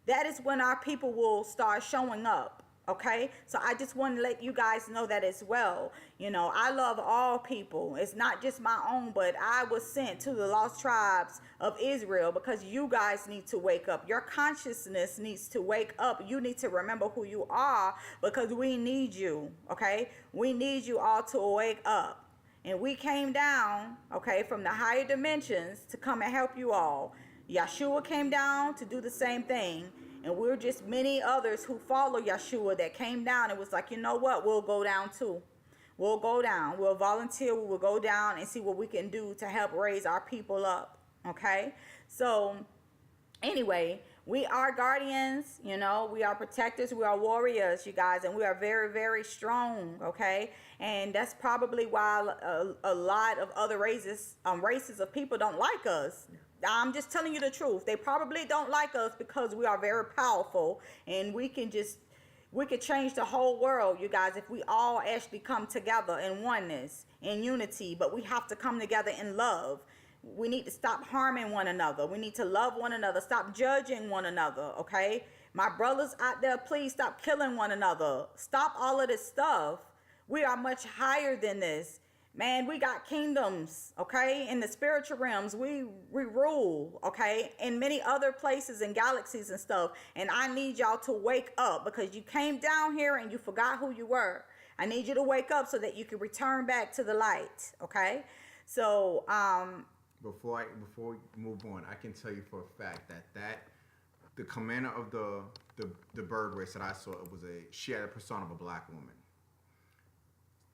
that is when our people will start showing up. Okay, so I just want to let you guys know that as well. I love all people. It's not just my own, but I was sent to the lost tribes of Israel because you guys need to wake up. Your consciousness needs to wake up. You need to remember who you are, because we need you. Okay, we need you all to wake up. And we came down, okay, from the higher dimensions to come and help you all. Yeshua came down to do the same thing. And we're just many others who follow Yeshua that came down and was like, you know what, we'll go down too. we'll go down. We'll volunteer. We will go down and see what we can do to help raise our people up. Okay? So, anyway, we are guardians, we are protectors, we are warriors, you guys, and we are very, very strong, okay? And that's probably why a lot of other races of people don't like us. I'm just telling you the truth. They probably don't like us because we are very powerful, and we could change the whole world, you guys, if we all actually come together in oneness, in unity. But we have to come together in love. We need to stop harming one another. We need to love one another. Stop judging one another, okay? My brothers out there, please stop killing one another. Stop all of this stuff. We are much higher than this. Man, we got kingdoms, okay? In the spiritual realms, we rule, okay? In many other places and galaxies and stuff. And I need y'all to wake up, because you came down here and you forgot who you were. I need you to wake up so that you can return back to the light, okay? So, Before we move on, I can tell you for a fact that the commander of the bird race that I saw, she had a persona of a black woman.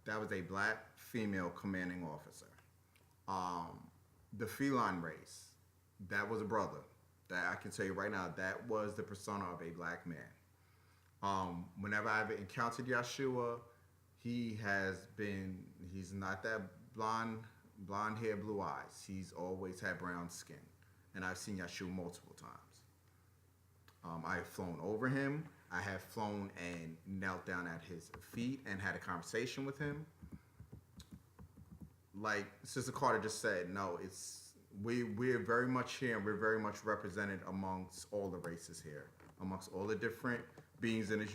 That was a black female commanding officer. The feline race, that was a brother. That I can tell you right now, that was the persona of a black man. Whenever I've encountered Yeshua, he's not that blonde hair, blue eyes. He's always had brown skin. And I've seen Yeshua multiple times. I've flown over him. I have flown and knelt down at his feet and had a conversation with him. Like Sister Carter just said, no, we're very much here, and we're very much represented amongst all the races here. Amongst all the different beings in this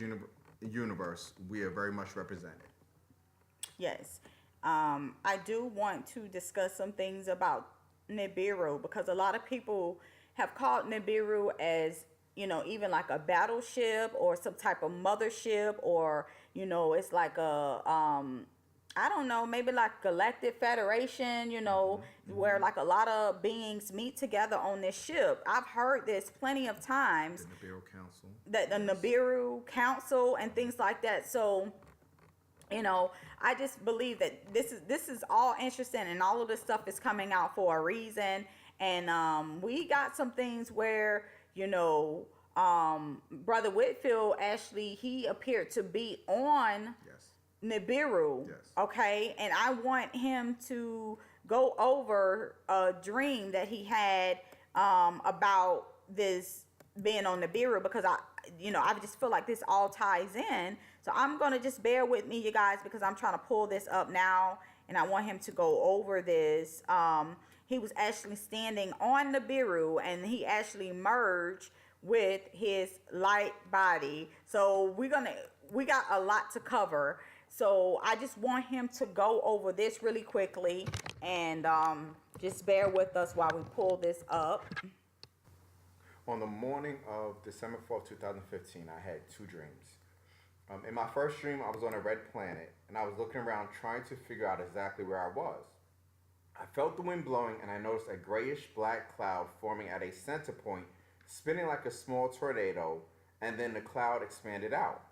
universe, we are very much represented. Yes. I do want to discuss some things about Nibiru, because a lot of people have called Nibiru as, even like a battleship or some type of mothership, or, it's like a, I don't know, maybe like Galactic Federation, where like a lot of beings meet together on this ship. I've heard this plenty of times. The Nibiru Council. The Nibiru Council and things like that. So, I just believe that this is all interesting, and all of this stuff is coming out for a reason. And we got some things where, Brother Whitfield, actually, he appeared to be on Nibiru. Yes. Okay. And I want him to go over a dream that he had about this being on Nibiru, because I just feel like this all ties in. So I'm going to just bear with me, you guys, because I'm trying to pull this up now, and I want him to go over this. He was actually standing on Nibiru, and he actually merged with his light body. So we got a lot to cover. So I just want him to go over this really quickly, and just bear with us while we pull this up. On the morning of December 4th, 2015, I had two dreams. In my first dream, I was on a red planet, and I was looking around trying to figure out exactly where I was. I felt the wind blowing, and I noticed a grayish-black cloud forming at a center point, spinning like a small tornado, and then the cloud expanded out.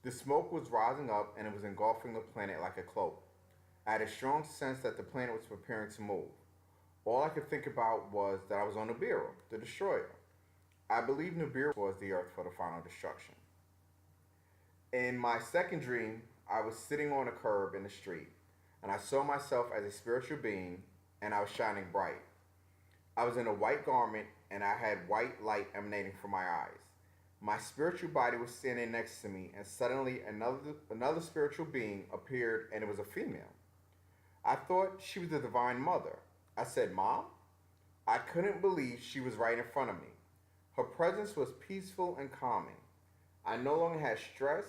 The smoke was rising up, and it was engulfing the planet like a cloak. I had a strong sense that the planet was preparing to move. All I could think about was that I was on Nibiru, the destroyer. I believe Nibiru was the earth for the final destruction. In my second dream, I was sitting on a curb in the street, and I saw myself as a spiritual being, and I was shining bright. I was in a white garment, and I had white light emanating from my eyes. My spiritual body was standing next to me, and suddenly another spiritual being appeared, and it was a female. I thought she was the Divine Mother. I said, "Mom?" I couldn't believe she was right in front of me. Her presence was peaceful and calming. I no longer had stress,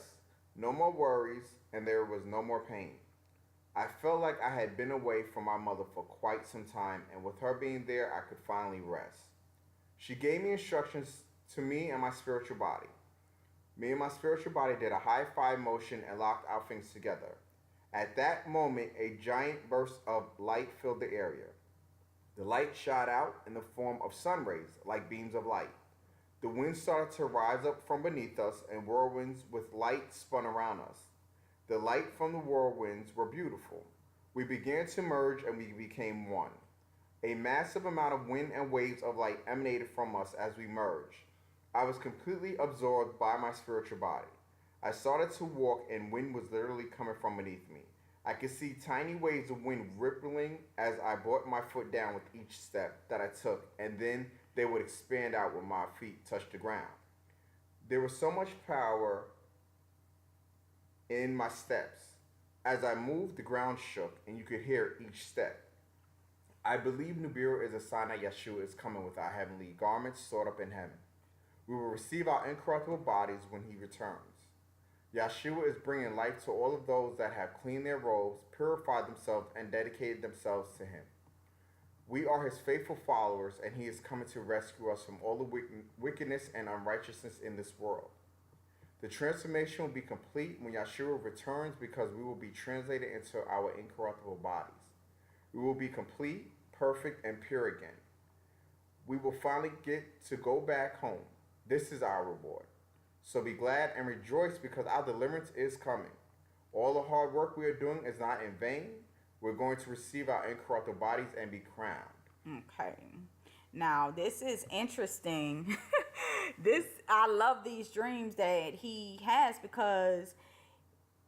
no more worries, and there was no more pain. I felt like I had been away from my mother for quite some time, and with her being there, I could finally rest. She gave me instructions to me and my spiritual body. Me and my spiritual body did a high five motion and locked our things together. At that moment, a giant burst of light filled the area. The light shot out in the form of sun rays, like beams of light. The wind started to rise up from beneath us, and whirlwinds with light spun around us. The light from the whirlwinds were beautiful. We began to merge and we became one. A massive amount of wind and waves of light emanated from us as we merged. I was completely absorbed by my spiritual body. I started to walk and wind was literally coming from beneath me. I could see tiny waves of wind rippling as I brought my foot down with each step that I took, and then they would expand out when my feet touched the ground. There was so much power in my steps. As I moved, the ground shook, and you could hear each step. I believe Nibiru is a sign that Yeshua is coming with our heavenly garments stored up in heaven. We will receive our incorruptible bodies when he returns. Yeshua is bringing life to all of those that have cleaned their robes, purified themselves, and dedicated themselves to him. We are his faithful followers, and he is coming to rescue us from all the wickedness and unrighteousness in this world. The transformation will be complete when Yeshua returns because we will be translated into our incorruptible bodies. We will be complete, perfect, and pure again. We will finally get to go back home. This is our reward. So be glad and rejoice because our deliverance is coming. All the hard work we are doing is not in vain. We're going to receive our incorruptible bodies and be crowned. Okay. Now, this is interesting. I love these dreams that he has because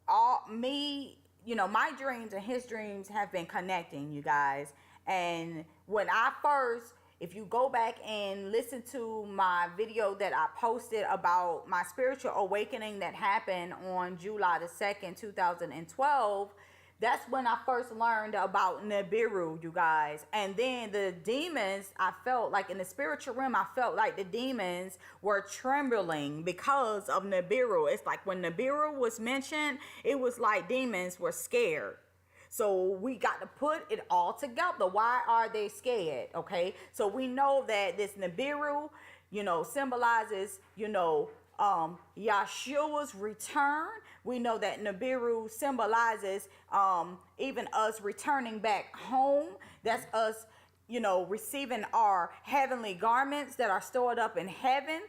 my dreams and his dreams have been connecting, you guys. And when I first, if you go back and listen to my video that I posted about my spiritual awakening that happened on July the 2nd, 2012, that's when I first learned about Nibiru, you guys. And then the demons, I felt like in the spiritual realm, I felt like the demons were trembling because of Nibiru. It's like when Nibiru was mentioned, it was like demons were scared. So we got to put it all together. Why are they scared? Okay. So we know that this Nibiru, symbolizes, Yeshua's return. We know that Nibiru symbolizes even us returning back home. That's us, receiving our heavenly garments that are stored up in heaven.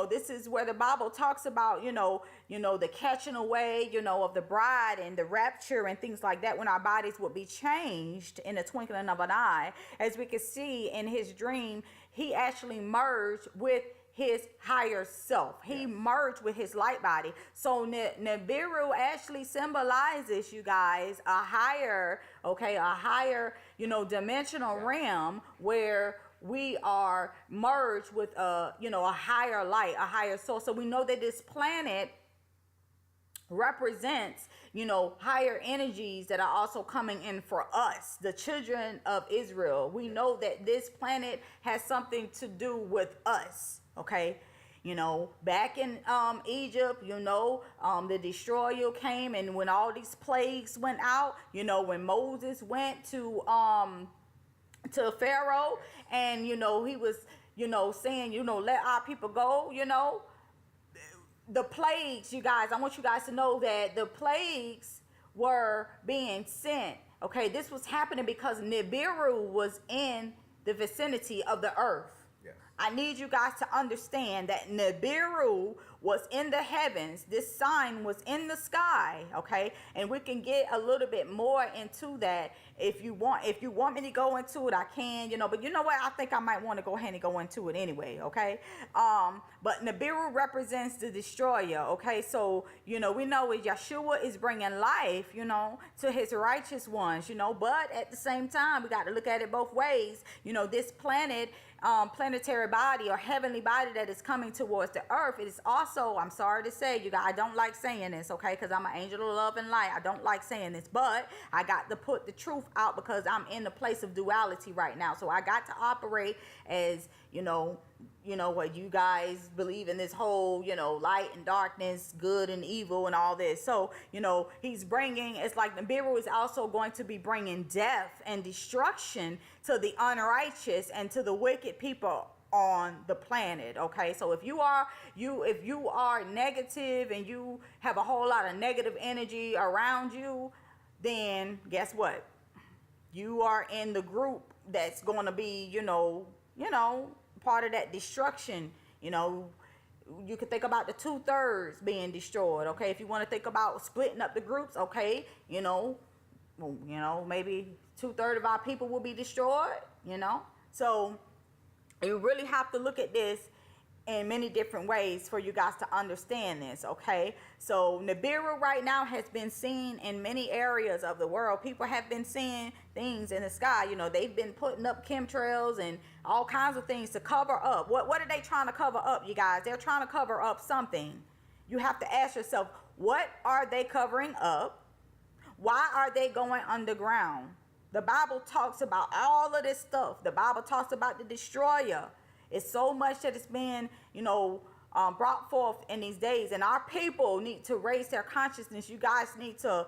This is where the Bible talks about, the catching away, of the bride and the rapture and things like that, when our bodies will be changed in the twinkling of an eye. As we can see in his dream, he actually merged with his higher self. He merged with his light body. So Nibiru actually symbolizes, you guys, a higher, dimensional realm where we are merged with a higher light, a higher soul. So we know that this planet represents, higher energies that are also coming in for us, the children of Israel. We know that this planet has something to do with us. Okay, back in Egypt, the destroyer came, and when all these plagues went out, when Moses went to Pharaoh, and he was saying, let our people go, the plagues, you guys, I want you guys to know that the plagues were being sent. Okay, this was happening because Nibiru was in the vicinity of the earth. I need you guys to understand that Nibiru was in the heavens. This sign was in the sky, okay? And we can get a little bit more into that if you want. If you want me to go into it, I can, but you know what? I think I might want to go ahead and go into it anyway, okay? But Nibiru represents the destroyer, okay? So, we know Yeshua is bringing life, to his righteous ones, but at the same time, we got to look at it both ways. This planet, planetary body or heavenly body that is coming towards the earth, it is also, I'm sorry to say, you guys, I don't like saying this, okay, because I'm an angel of love and light. I don't like saying this, but I got to put the truth out because I'm in the place of duality right now. So I got to operate as, what you guys believe in, this whole, light and darkness, good and evil and all this. So, he's bringing, it's like Nibiru is also going to be bringing death and destruction to the unrighteous and to the wicked people on the planet. Okay, so if you are negative and you have a whole lot of negative energy around you, then guess what? You are in the group that's going to be, part of that destruction. You could think about the 2/3 being destroyed. Okay, if you want to think about splitting up the groups, okay, maybe 2/3 of our people will be destroyed. So you really have to look at this in many different ways for you guys to understand this, okay? So Nibiru right now has been seen in many areas of the world. People have been seeing things in the sky. They've been putting up chemtrails and all kinds of things to cover up. What are they trying to cover up, you guys? They're trying to cover up something. You have to ask yourself, what are they covering up? Why are they going underground? The Bible talks about all of this stuff. The Bible talks about the destroyer. It's so much that is being, brought forth in these days. And our people need to raise their consciousness. You guys need to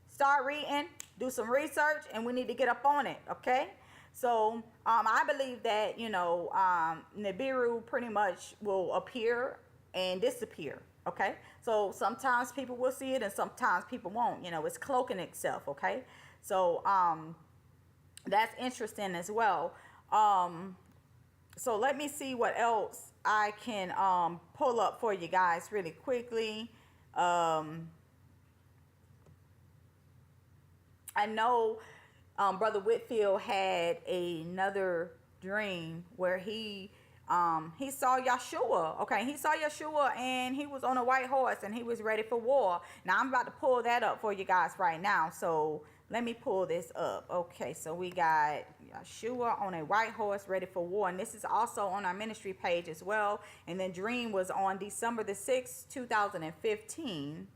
start reading, do some research, and we need to get up on it, okay? So I believe that, Nibiru pretty much will appear and disappear, okay? So sometimes people will see it and sometimes people won't. It's cloaking itself, okay? So that's interesting as well. So let me see what else I can pull up for you guys really quickly. I know Brother Whitfield had another dream where he saw Yeshua. Okay, he saw Yeshua and he was on a white horse and he was ready for war. Now I'm about to pull that up for you guys right now. So let me pull this up. Okay, so we got Yeshua on a white horse ready for war. And this is also on our ministry page as well. And the dream was on December the 6th, 2015.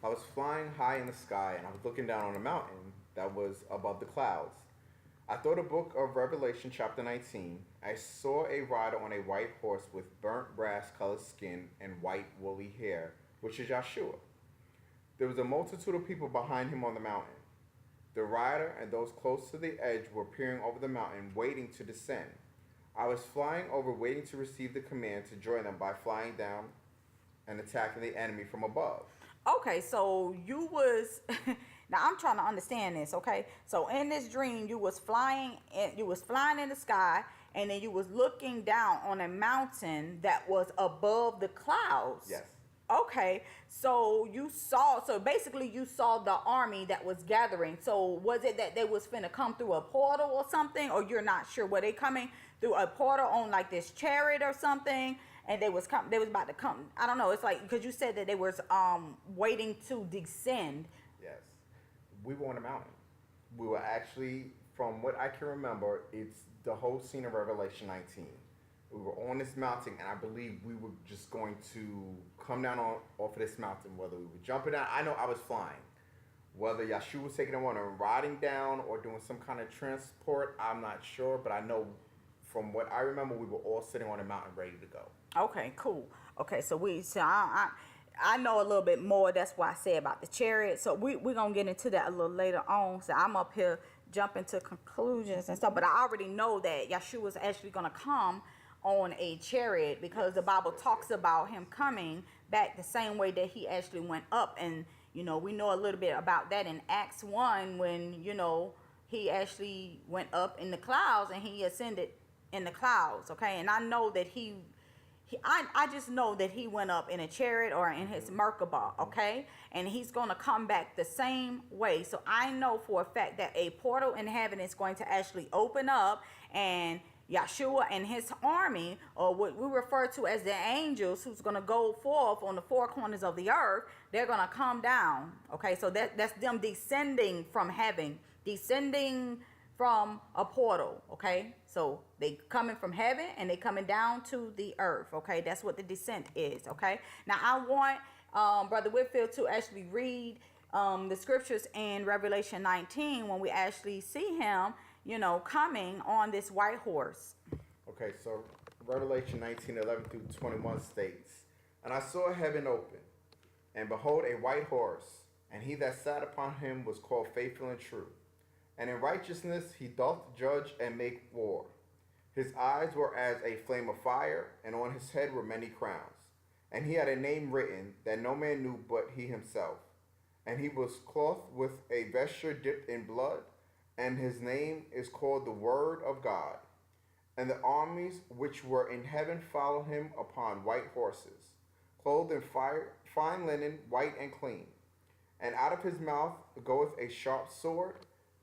I was flying high in the sky and I was looking down on a mountain that was above the clouds. I thought the book of Revelation chapter 19. I saw a rider on a white horse with burnt brass colored skin and white woolly hair, which is Yeshua. There was a multitude of people behind him on the mountain. The rider and those close to the edge were peering over the mountain, waiting to descend. I was flying over, waiting to receive the command to join them by flying down and attacking the enemy from above. Okay, so you was now I'm trying to understand this, okay? So in this dream you was flying in the sky and then you was looking down on a mountain that was above the clouds. Yes. Okay, so basically you saw the army that was gathering. So was it that they was finna come through a portal or something, or you're not sure? Were they coming through a portal on like this chariot or something, and they was about to come? I don't know. It's like, because you said that they was waiting to descend. Yes, we were on a mountain. We were actually, from what I can remember, it's the whole scene of Revelation 19. We were on this mountain, and I believe we were just going to come down off of this mountain, whether we were jumping down. I know I was flying. Whether Yeshua was taking them on and riding down or doing some kind of transport, I'm not sure. But I know from what I remember, we were all sitting on a mountain ready to go. Okay, cool. Okay, so I know a little bit more. That's why I say about the chariot. So we're going to get into that a little later on. So I'm up here jumping to conclusions and stuff. But I already know that Yeshua is actually going to come on a chariot, because the Bible talks about him coming back the same way that he actually went up. And we know a little bit about that in Acts 1 when he actually went up in the clouds and he ascended in the clouds. Okay, and I know that I just know that he went up in a chariot or in his Merkabah, okay? And he's going to come back the same way. So I know for a fact that a portal in heaven is going to actually open up, and Yeshua and his army, or what we refer to as the angels, who's going to go forth on the four corners of the earth, they're going to come down. Okay, so that's them descending from heaven, descending from a portal. Okay, so they coming from heaven and they coming down to the earth. Okay, that's what the descent is. Okay, now I want Brother Whitfield to actually read the scriptures in Revelation 19 when we actually see him coming on this white horse. Okay, so Revelation 19:11 through 21 states, "And I saw heaven open, and behold a white horse, and he that sat upon him was called Faithful and True. And in righteousness he doth judge and make war. His eyes were as a flame of fire, and on his head were many crowns. And he had a name written that no man knew but he himself. And he was clothed with a vesture dipped in blood, and his name is called the Word of God. And the armies which were in heaven followed him upon white horses, clothed in fine linen, white and clean. And out of his mouth goeth a sharp sword,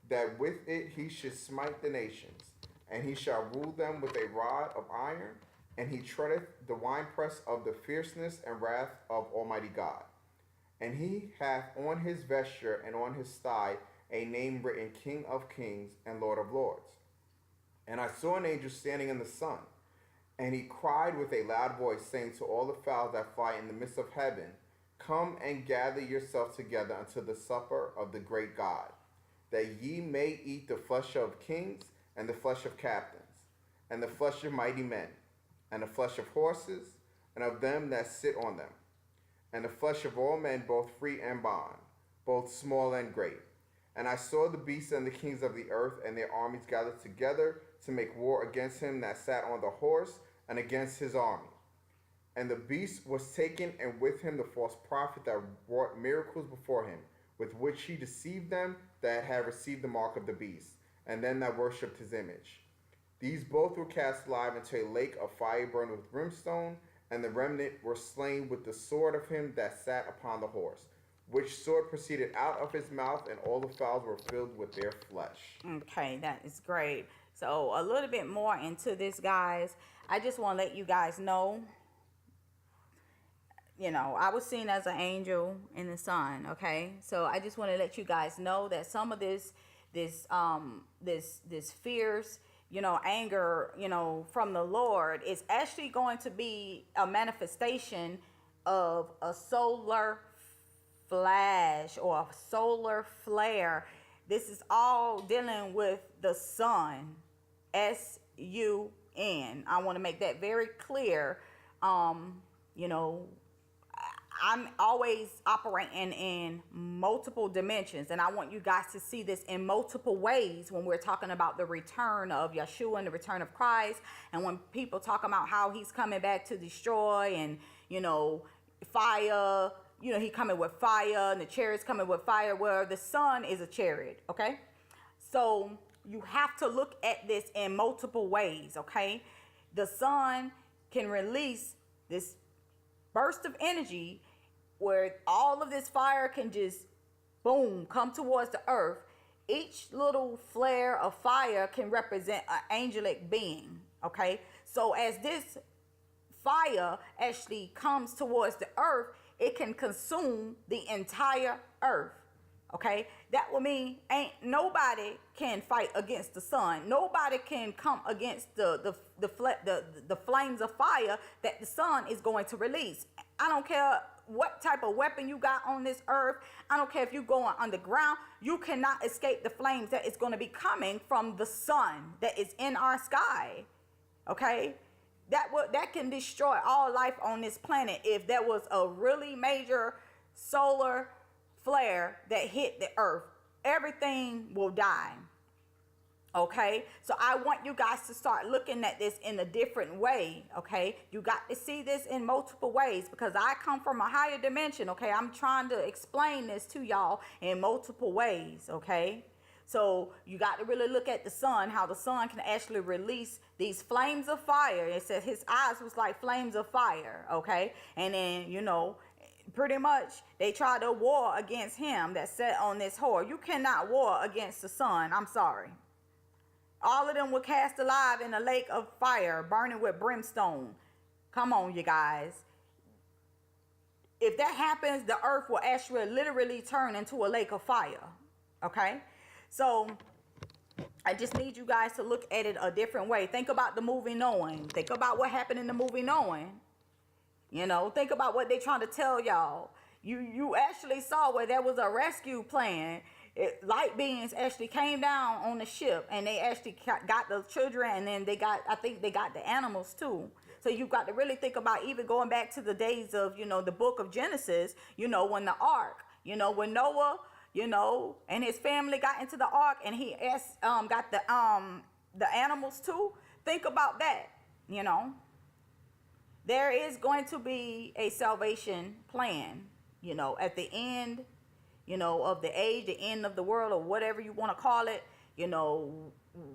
that with it he should smite the nations. And he shall rule them with a rod of iron, and he treadeth the winepress of the fierceness and wrath of Almighty God. And he hath on his vesture and on his thigh a name written, King of Kings and Lord of Lords. And I saw an angel standing in the sun, and he cried with a loud voice, saying to all the fowls that fly in the midst of heaven, Come and gather yourselves together unto the supper of the great God, that ye may eat the flesh of kings, and the flesh of captains, and the flesh of mighty men, and the flesh of horses, and of them that sit on them, and the flesh of all men, both free and bond, both small and great. And I saw the beasts and the kings of the earth and their armies gathered together to make war against him that sat on the horse and against his army. And the beast was taken, and with him the false prophet that wrought miracles before him, with which he deceived them that had received the mark of the beast, and them that worshipped his image. These both were cast alive into a lake of fire burned with brimstone, and the remnant were slain with the sword of him that sat upon the horse, which sword proceeded out of his mouth, and all the fowls were filled with their flesh. Okay, that is great. So a little bit more into this, guys. I just want to let you guys know, I was seen as an angel in the sun. Okay, so I just want to let you guys know that some of this fierce, anger, from the Lord is actually going to be a manifestation of a solar flash or a solar flare. This is all dealing with the sun, S-U-N. I want to make that very clear. I'm always operating in multiple dimensions, and I want you guys to see this in multiple ways when we're talking about the return of Yeshua and the return of Christ, and when people talk about how he's coming back to destroy and, fire, he coming with fire and the chariot's coming with fire, where the sun is a chariot, okay? So you have to look at this in multiple ways, okay? The sun can release this burst of energy where all of this fire can just, boom, come towards the earth. Each little flare of fire can represent an angelic being, okay? So as this fire actually comes towards the earth, it can consume the entire earth, okay? That would mean nobody can fight against the sun. Nobody can come against the flames of fire that the sun is going to release. I don't care what type of weapon you got on this earth. I don't care if you're going underground. You cannot escape the flames that is going to be coming from the sun that is in our sky, okay? That can destroy all life on this planet if there was a really major solar flare that hit the earth. Everything will die. Okay, so I want you guys to start looking at this in a different way. Okay, you got to see this in multiple ways, because I come from a higher dimension. Okay, I'm trying to explain this to y'all in multiple ways. Okay, so you got to really look at the sun, how the sun can actually release these flames of fire. It says his eyes was like flames of fire. Okay, and then pretty much they try to war against him that sat on this horse. You cannot war against the sun. I'm sorry. All of them were cast alive in a lake of fire, burning with brimstone. Come on, you guys. If that happens, the earth will actually literally turn into a lake of fire. Okay? So I just need you guys to look at it a different way. Think about the movie Knowing. Think about what happened in the movie Knowing. Think about what they're trying to tell y'all. You actually saw where there was a rescue plan. Light beings actually came down on the ship, and they actually got the children, and then I think they got the animals too. So you've got to really think about even going back to the days of, the book of Genesis, when the ark, when Noah, and his family got into the ark, and he got the animals too. Think about that, There is going to be a salvation plan, at the end, of the age, the end of the world, or whatever you want to call it.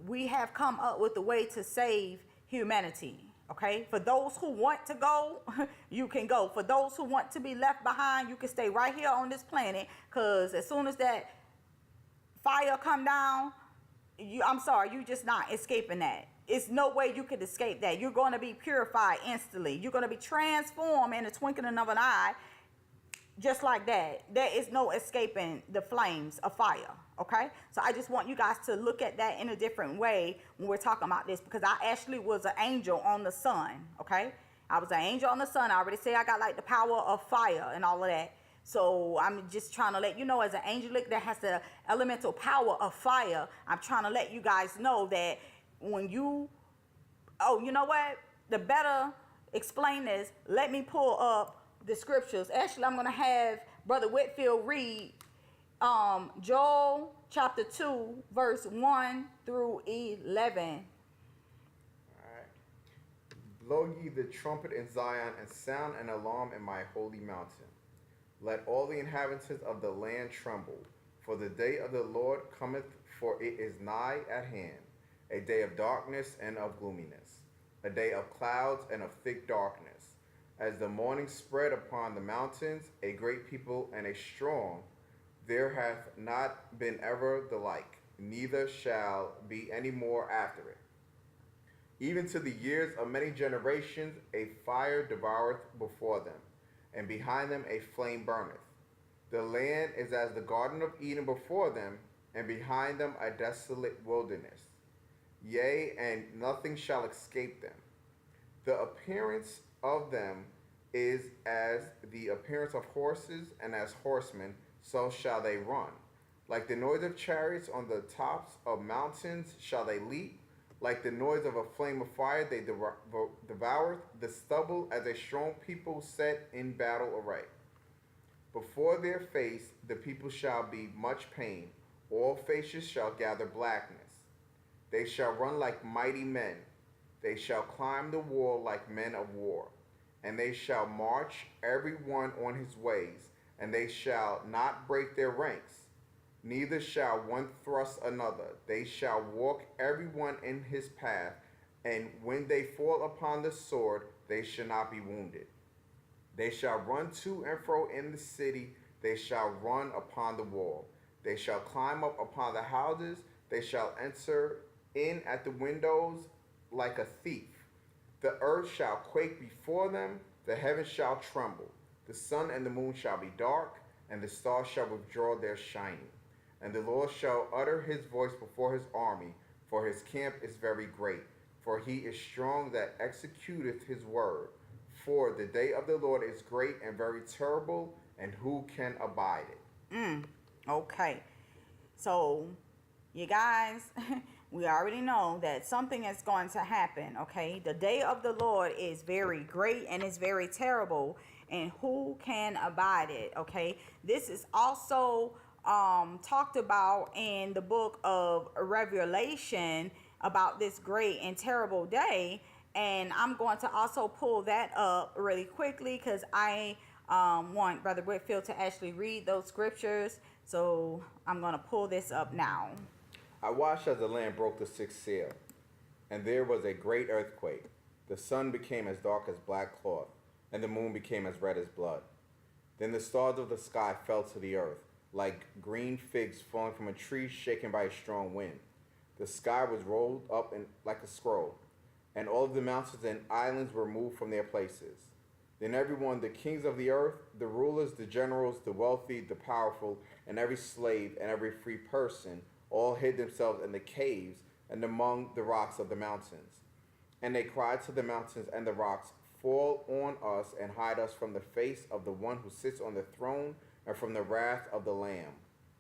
We have come up with a way to save humanity. Okay, for those who want to go, you can go. For those who want to be left behind, you can stay right here on this planet, because as soon as that fire come down, you just not escaping that. It's no way you could escape that. You're going to be purified instantly. You're going to be transformed in a twinkling of an eye, just like that. There is no escaping the flames of fire. Okay, so I just want you guys to look at that in a different way when we're talking about this, because I actually was an angel on the sun. Okay, I was an angel on the sun. I already say I got like the power of fire and all of that. So I'm just trying to let you know, as an angelic that has the elemental power of fire, I'm trying to let you guys know that when you, oh, you know what? The better explain this, let me pull up the scriptures. Actually, I'm going to have Brother Whitfield read Joel chapter 2, verse 1 through 11. Blow ye the trumpet in Zion, and sound an alarm in my holy mountain. Let all the inhabitants of the land tremble, for the day of the Lord cometh, for it is nigh at hand, a day of darkness and of gloominess, a day of clouds and of thick darkness. As the morning spread upon the mountains, a great people and a strong, there hath not been ever the like, neither shall be any more after it. Even to the years of many generations, a fire devoureth before them, and behind them a flame burneth. The land is as the Garden of Eden before them, and behind them a desolate wilderness. Yea, and nothing shall escape them. The appearance of them is as the appearance of horses, and as horsemen, so shall they run. Like the noise of chariots on the tops of mountains shall they leap. Like the noise of a flame of fire they devour the stubble, as a strong people set in battle array. Before their face the people shall be much pain. All faces shall gather blackness. They shall run like mighty men. They shall climb the wall like men of war. And they shall march every one on his ways, and they shall not break their ranks. Neither shall one thrust another. They shall walk every one in his path, and when they fall upon the sword, they shall not be wounded. They shall run to and fro in the city. They shall run upon the wall. They shall climb up upon the houses. They shall enter in at the windows like a thief. The earth shall quake before them. The heavens shall tremble. The sun and the moon shall be dark, and the stars shall withdraw their shining. And the Lord shall utter his voice before his army, for his camp is very great. For he is strong that executeth his word. For the day of the Lord is great and very terrible, and who can abide it? Okay. So, you guys, we already know that something is going to happen, okay? The day of the Lord is very great and is very terrible, and who can abide it, okay? This is also talked about in the book of Revelation about this great and terrible day, and I'm going to also pull that up really quickly because I want Brother Whitfield to actually read those scriptures. So I'm going to pull this up now. I watched as the land broke the sixth seal, and there was a great earthquake. The sun became as dark as black cloth, and the moon became as red as blood. Then the stars of the sky fell to the earth, like green figs falling from a tree shaken by a strong wind. The sky was rolled up like a scroll, and all of the mountains and islands were moved from their places. Then everyone, the kings of the earth, the rulers, the generals, the wealthy, the powerful, and every slave and every free person, all hid themselves in the caves and among the rocks of the mountains. And they cried to the mountains and the rocks, "Fall on us and hide us from the face of the one who sits on the throne and from the wrath of the Lamb.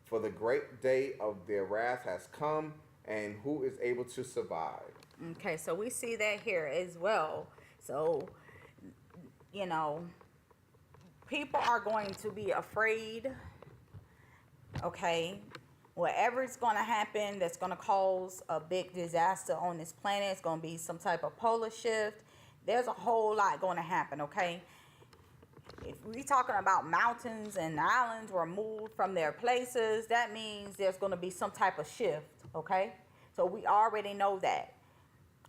For the great day of their wrath has come, and who is able to survive?" Okay, so we see that here as well. So, you know, people are going to be afraid, okay? Whatever is going to happen that's going to cause a big disaster on this planet, it's going to be some type of polar shift. There's a whole lot going to happen, okay? If we're talking about mountains and islands were moved from their places, that means there's going to be some type of shift, okay? So we already know that.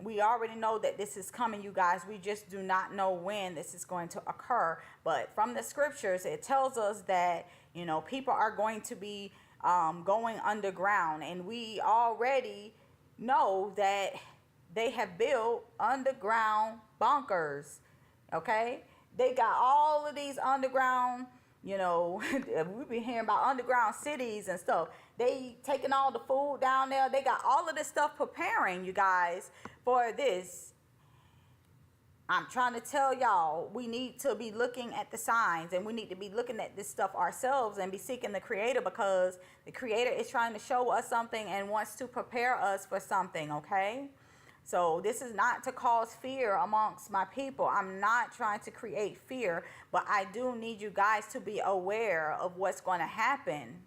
we already know that this is coming, you guys. We just do not know when this is going to occur. But from the scriptures, it tells us that, people are going to be going underground. And we already know that they have built underground bunkers. Okay? They got all of these underground, we've been hearing about underground cities and stuff. They taking all the food down there. They got all of this stuff preparing, you guys, for this. I'm trying to tell y'all, we need to be looking at the signs, and we need to be looking at this stuff ourselves and be seeking the Creator, because the Creator is trying to show us something and wants to prepare us for something, okay? So this is not to cause fear amongst my people. I'm not trying to create fear, but I do need you guys to be aware of what's going to happen,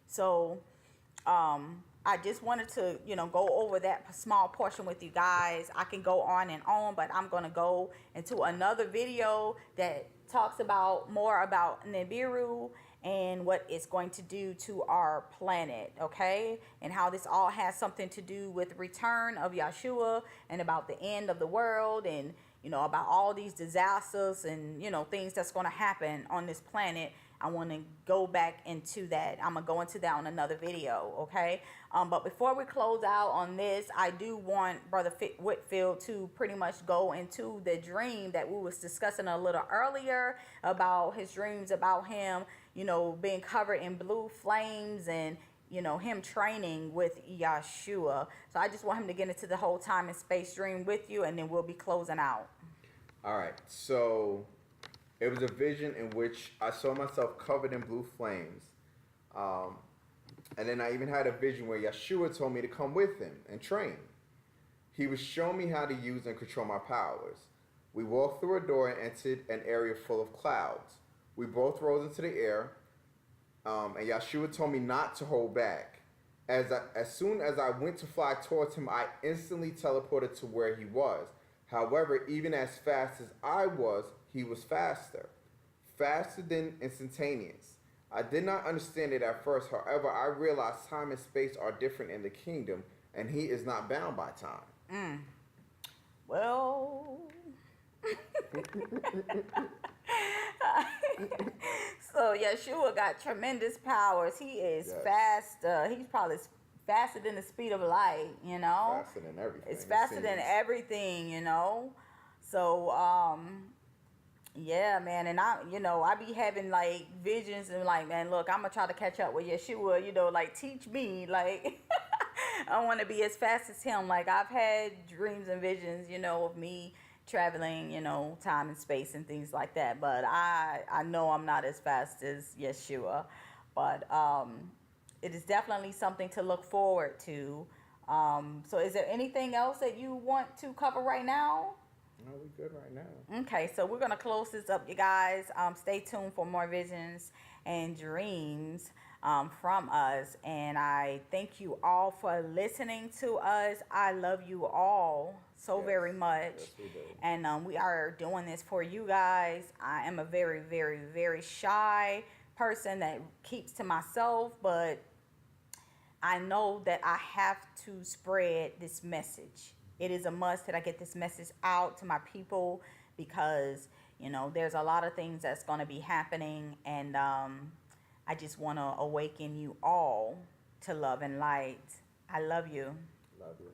So I just wanted to, go over that small portion with you guys. I can go on and on, but I'm going to go into another video that talks about more about Nibiru and what it's going to do to our planet, okay? And how this all has something to do with the return of Yeshua and about the end of the world, and, about all these disasters and, things that's going to happen on this planet. I want to go back into that. I'm going to go into that on another video, okay? But before we close out on this, I do want Brother Whitfield to pretty much go into the dream that we was discussing a little earlier, about his dreams about him, being covered in blue flames, and, him training with Yeshua. So I just want him to get into the whole time and space dream with you, and then we'll be closing out. All right, so it was a vision in which I saw myself covered in blue flames. And then I even had a vision where Yeshua told me to come with him and train. He was showing me how to use and control my powers. We walked through a door and entered an area full of clouds. We both rose into the air, and Yeshua told me not to hold back. As soon as I went to fly towards him, I instantly teleported to where he was. However, even as fast as I was, he was faster than instantaneous. I did not understand it at first. However, I realized time and space are different in the kingdom, and he is not bound by time. Well, so Yeshua got tremendous powers. He is faster. He's probably faster than the speed of light, Faster than everything. It's faster than everything, So, yeah, man, and I be having like visions and like, man, look, I'm gonna try to catch up with Yeshua, like teach me, like I want to be as fast as him. Like I've had dreams and visions, of me traveling, time and space and things like that. But I know I'm not as fast as Yeshua, but it is definitely something to look forward to. So is there anything else that you want to cover right now? No, we're good right now. Okay, so we're going to close this up, you guys. Stay tuned for more visions and dreams from us. And I thank you all for listening to us. I love you all so very much. Yes, we do. And we are doing this for you guys. I am a very, very, very shy person that keeps to myself, but I know that I have to spread this message. It is a must that I get this message out to my people, because, there's a lot of things that's going to be happening. And I just want to awaken you all to love and light. I love you. Love you.